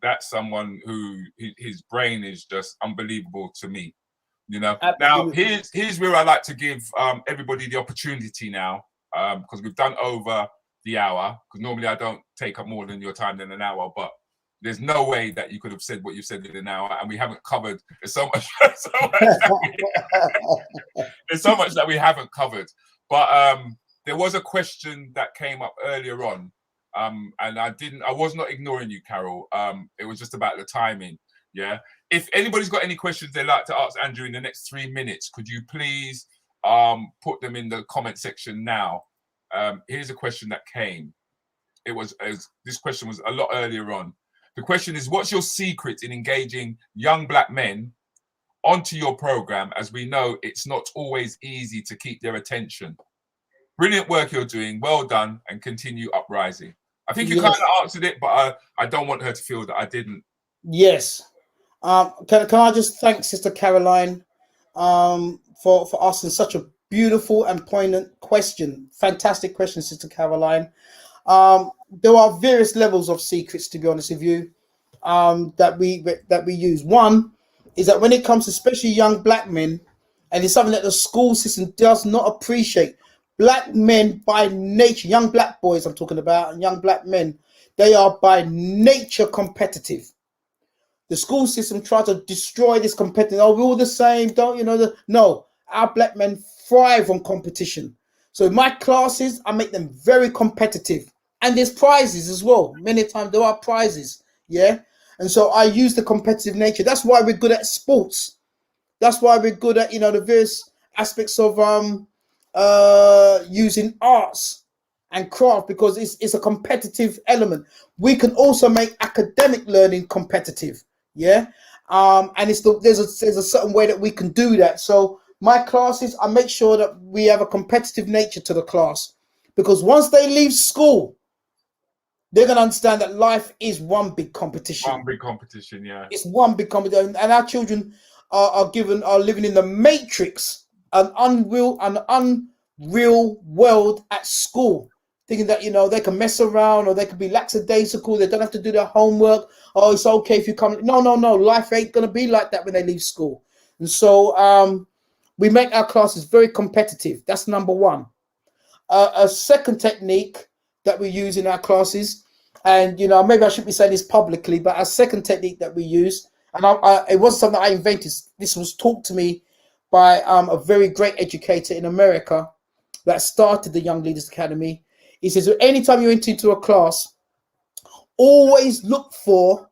That's someone who his brain is just unbelievable to me. You know. Absolutely. Now here's where I like to give everybody the opportunity now, because we've done over the hour. Because normally I don't take up more than your time than an hour, but there's no way that you could have said what you said in an hour, and we haven't covered. There's so much there's so much that we haven't covered. But there was a question that came up earlier on. And I was not ignoring you, Carol. It was just about the timing. Yeah. If anybody's got any questions they'd like to ask Andrew in the next 3 minutes, could you please put them in the comment section now? Here's a question that came. This question was a lot earlier on. The question is, what's your secret in engaging young black men onto your program? As we know, it's not always easy to keep their attention. Brilliant work you're doing. Well done, and continue uprising. I think you kind of answered it, but I don't want her to feel that I didn't. Yes. Can I just thank Sister Caroline for asking such a beautiful and poignant question. Fantastic question, Sister Caroline. There are various levels of secrets, to be honest with you, that we use. One is that when it comes to especially young black men, and it's something that the school system does not appreciate. Black men by nature, young black boys I'm talking about, and young black men, they are by nature competitive. The school system tries to destroy this competitive. Oh, we're all the same, don't you know? No, our black men thrive on competition. So in my classes, I make them very competitive. And there's prizes as well. Many times there are prizes, yeah? And so I use the competitive nature. That's why we're good at sports. That's why we're good at, the various aspects of using arts and craft, because it's a competitive element. We can also make academic learning competitive, yeah. And there's a certain way that we can do that. So my classes, I make sure that we have a competitive nature to the class, because once they leave school, they're gonna understand that life is one big competition. One big competition, yeah. It's one big competition, and our children are living in the matrix, an unreal world at school, thinking that they can mess around, or they can be lackadaisical. They don't have to do their homework. Oh, it's okay if you come. No. Life ain't gonna be like that when they leave school. And so we make our classes very competitive. That's number one. A second technique that we use in our classes, and maybe I shouldn't be saying this publicly, but a second technique that we use. And it wasn't something I invented. This was taught to me by a very great educator in America that started the Young Leaders Academy. He says, anytime you enter into a class, always look for,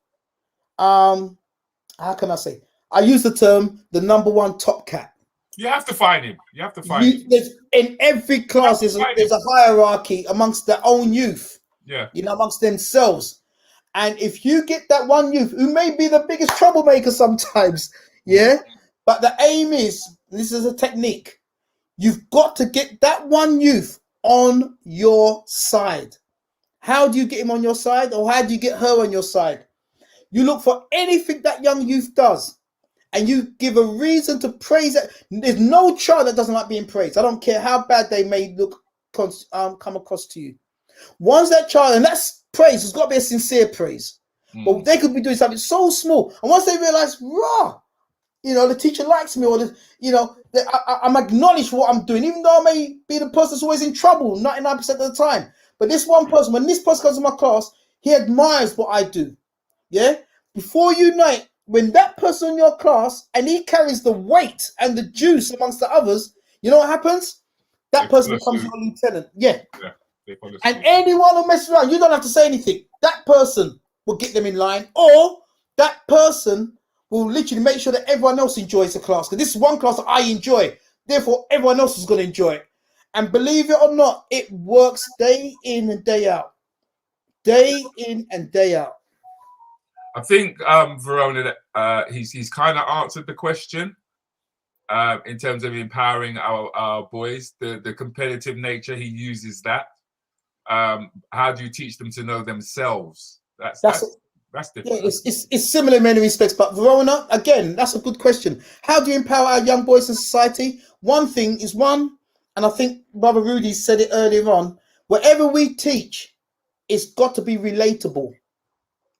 how can I say? I use the term, the number one top cat. You have to find him. You have to find him. In every class, there's a hierarchy amongst their own youth. Yeah. Amongst themselves. And if you get that one youth who may be the biggest troublemaker sometimes, yeah, but the aim is, this is a technique, you've got to get that one youth on your side. How do you get him on your side, or how do you get her on your side? You look for anything that young youth does, and you give a reason to praise it. There's no child that doesn't like being praised. I don't care how bad they may come across to you. Once that child, and that's praise, it's got to be a sincere praise. But they could be doing something so small, and once they realize, the teacher likes me, or I'm acknowledged for what I'm doing, even though I may be the person that's always in trouble 99% of the time. But this one person, when this person comes to my class, he admires what I do. Yeah. Before you know it, when that person in your class and he carries the weight and the juice amongst the others, you know what happens? That person becomes your lieutenant. Yeah. And anyone who messes around, you don't have to say anything. That person will get them in line, or that person will literally make sure that everyone else enjoys the class. Because this is one class that I enjoy. Therefore, everyone else is going to enjoy it. And believe it or not, it works day in and day out. Day in and day out. I think Verona, he's kind of answered the question in terms of empowering our boys. The competitive nature, he uses that. How do you teach them to know themselves? That's different. Yeah, it's similar in many respects. But Verona, again, that's a good question. How do you empower our young boys in society? One thing is and I think Brother Rudi said it earlier on, whatever we teach, it's got to be relatable.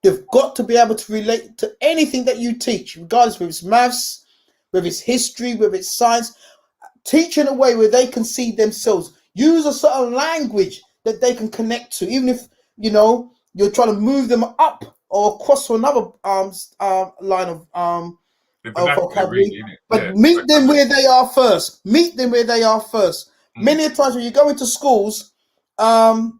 They've got to be able to relate to anything that you teach, regardless whether it's maths, whether it's history, whether it's science. Teach in a way where they can see themselves. Use a certain language that they can connect to, even if you're trying to move them up or across to another line of vocabulary. But meet them where they are first. Meet them where they are first. Many times when you go into schools, the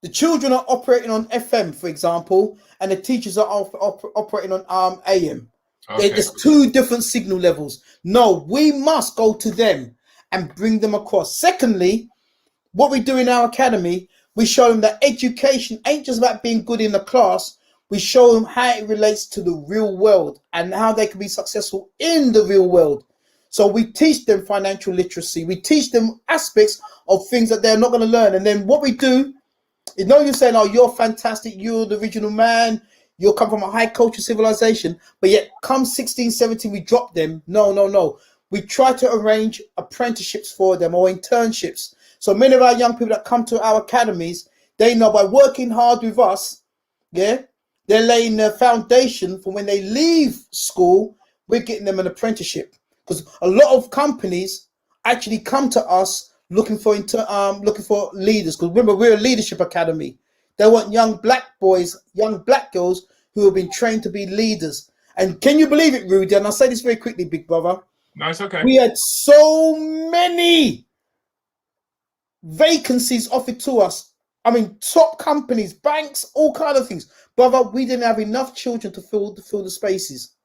children are operating on FM, for example, and the teachers are operating on AM. Okay. There's two different signal levels. No, we must go to them and bring them across. Secondly, what we do in our academy, we show them that education ain't just about being good in the class. We show them how it relates to the real world and how they can be successful in the real world. So we teach them financial literacy. We teach them aspects of things that they're not going to learn. And then what we do, you're saying, oh, you're fantastic, you're the original man, you'll come from a high culture civilization, but yet come 16, 17, we drop them. No. we try to arrange apprenticeships for them or internships. So many of our young people that come to our academies, they know by working hard with us, yeah, they're laying the foundation for when they leave school, we're getting them an apprenticeship. Because a lot of companies actually come to us looking for leaders. Because remember, we're a leadership academy. They want young black boys, young black girls who have been trained to be leaders. And can you believe it, Rudi? And I'll say this very quickly, big brother. No, it's okay. We had so many vacancies offered to us. I mean, top companies, banks, all kind of things. Brother, we didn't have enough children to fill the spaces.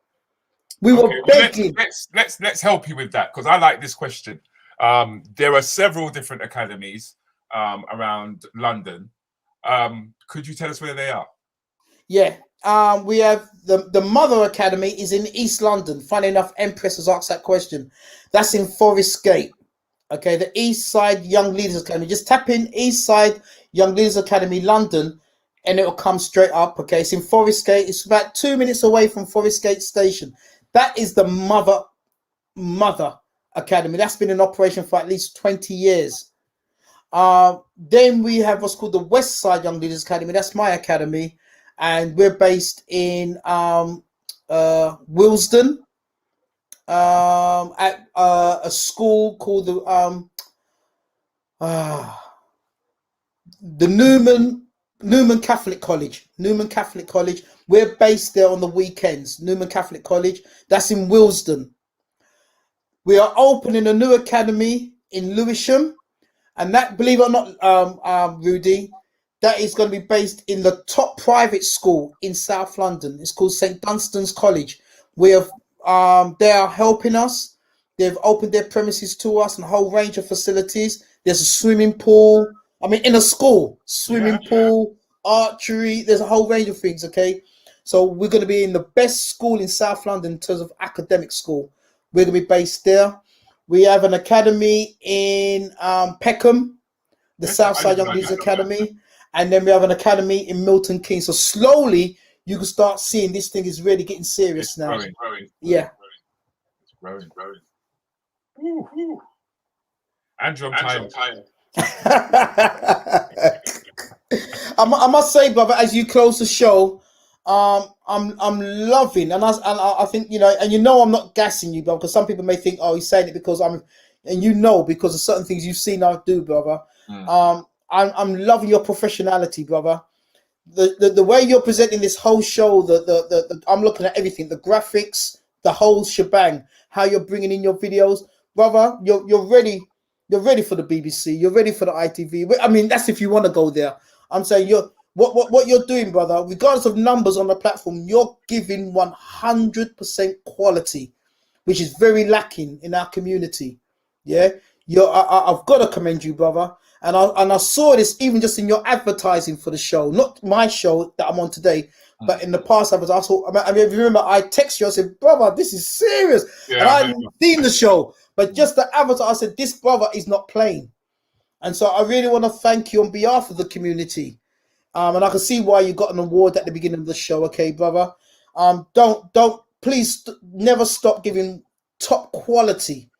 We were begging. Let's help you with that, because I like this question. There are several different academies around London. Could you tell us where they are? Yeah. We have the Mother Academy is in East London. Funny enough, Empress has asked that question. That's in Forest Gate. Okay, the East Side Young Leaders Academy. Just tap in East Side Young Leaders Academy London and it'll come straight up. Okay, it's in Forest Gate. It's about 2 minutes away from Forest Gate Station. That is the Mother Academy. That's been in operation for at least 20 years. Then we have what's called the West Side Young Leaders Academy. That's my academy. And we're based in Willesden, at a school called the Newman Catholic College. Newman Catholic College. We're based there on the weekends. Newman Catholic College. That's in Willesden. We are opening a new academy in Lewisham, and that, believe it or not, Rudi, that is going to be based in the top private school in South London. It's called St Dunstan's College. We have, they are helping us. They've opened their premises to us and a whole range of facilities. There's a swimming pool. I mean, in a school, swimming pool, archery. There's a whole range of things. Okay, so we're going to be in the best school in South London in terms of academic school. We're going to be based there. We have an academy in Peckham, the Southside Young Leaders Academy. And then we have an academy in Milton Keynes. So slowly, you can start seeing this thing is really getting serious now. Growing. Yeah. It's growing. Woo, woo. Andrew, I'm tired. I must say, brother, as you close the show, I'm loving, and I think, you know, and you know I'm not gassing you, brother, because some people may think, oh, he's saying it because because of certain things you've seen I do, brother. I'm loving your professionality, brother. The way you're presenting this whole show, the I'm looking at everything, the graphics, the whole shebang, how you're bringing in your videos, brother. You're ready for the BBC. You're ready for the ITV. I mean, that's if you want to go there. I'm saying what you're doing, brother, regardless of numbers on the platform, you're giving 100% quality, which is very lacking in our community. Yeah, I've got to commend you, brother. And I saw this even just in your advertising for the show, not my show that I'm on today, but in the past I mean, remember I texted you, I said, brother, this is serious. Yeah, and I hadn't seen the show, but just the avatar, I said, this brother is not playing. And so I really want to thank you on behalf of the community. And I can see why you got an award at the beginning of the show. Okay, brother. Please never stop giving top quality,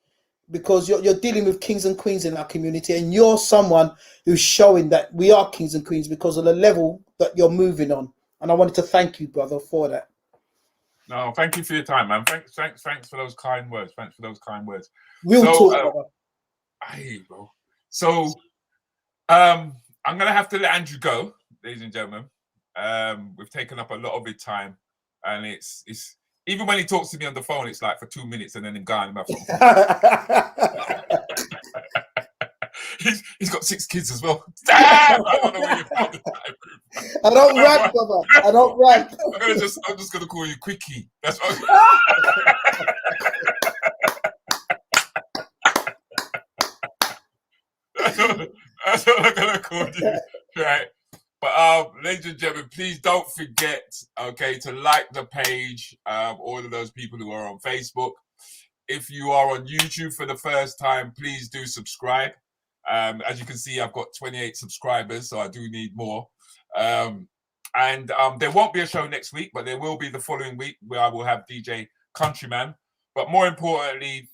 because you're dealing with kings and queens in our community, and you're someone who's showing that we are kings and queens because of the level that you're moving on. And I wanted to thank you, brother, for that. No, thank you for your time, man. Thanks for those kind words. Real talk, brother. Hey, bro. So, I'm gonna have to let Andrew go, ladies and gentlemen. We've taken up a lot of his time, and it's even when he talks to me on the phone, it's like for 2 minutes and then him gone. He's got 6 kids as well. Damn! I don't know where you found the time. I don't rant, brother. I don't rant. I'm just gonna call you Quickie. That's what. That's what I'm gonna call you, right? But ladies and gentlemen, please don't forget, okay, to like the page. All of those people who are on Facebook. If you are on YouTube for the first time, please do subscribe. As you can see, I've got 28 subscribers, so I do need more. And there won't be a show next week, but there will be the following week where I will have DJ Countryman, But more importantly,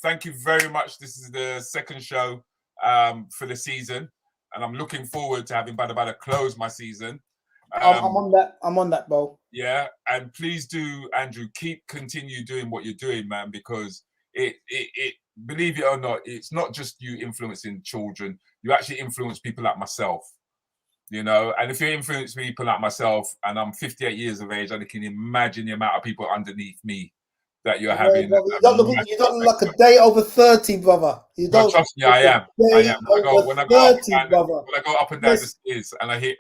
thank you very much. This is the second show for the season, and I'm looking forward to having Bada Bada close my season. I'm on that, Bo. Yeah, and please do, Andrew, continue doing what you're doing, man, because it believe it or not, it's not just you influencing children. You actually influence people like myself, you know. And if you influence people like myself, and I'm 58 years of age, I can imagine the amount of people underneath me that you're having. You don't look like a day over 30, brother. You don't. Trust me, I am. When I go up and down the stairs, and I hear.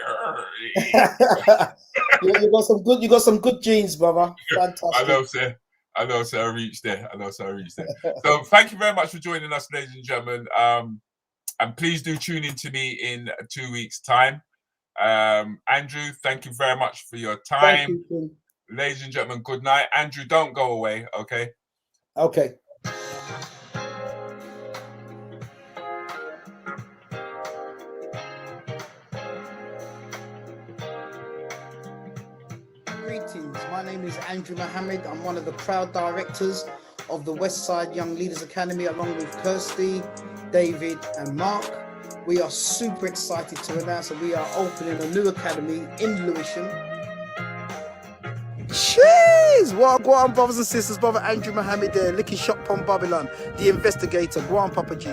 You got some good genes, brother. Fantastic. I know, sir. I reached there. So thank you very much for joining us, ladies and gentlemen. And please do tune in to me in 2 weeks' time. Andrew, thank you very much for your time. Thank you, ladies and gentlemen, good night. Andrew, don't go away, okay? Okay. Greetings, my name is Andrew Mohamed. I'm one of the proud directors of the Westside Young Leaders Academy, along with Kirsty, David and Mark. We are super excited to announce that we are opening a new academy in Lewisham. Jeez! What go on, brothers and sisters, brother Andrew Mohamed there, Licky Shop from Babylon, the investigator, go on, Papa G.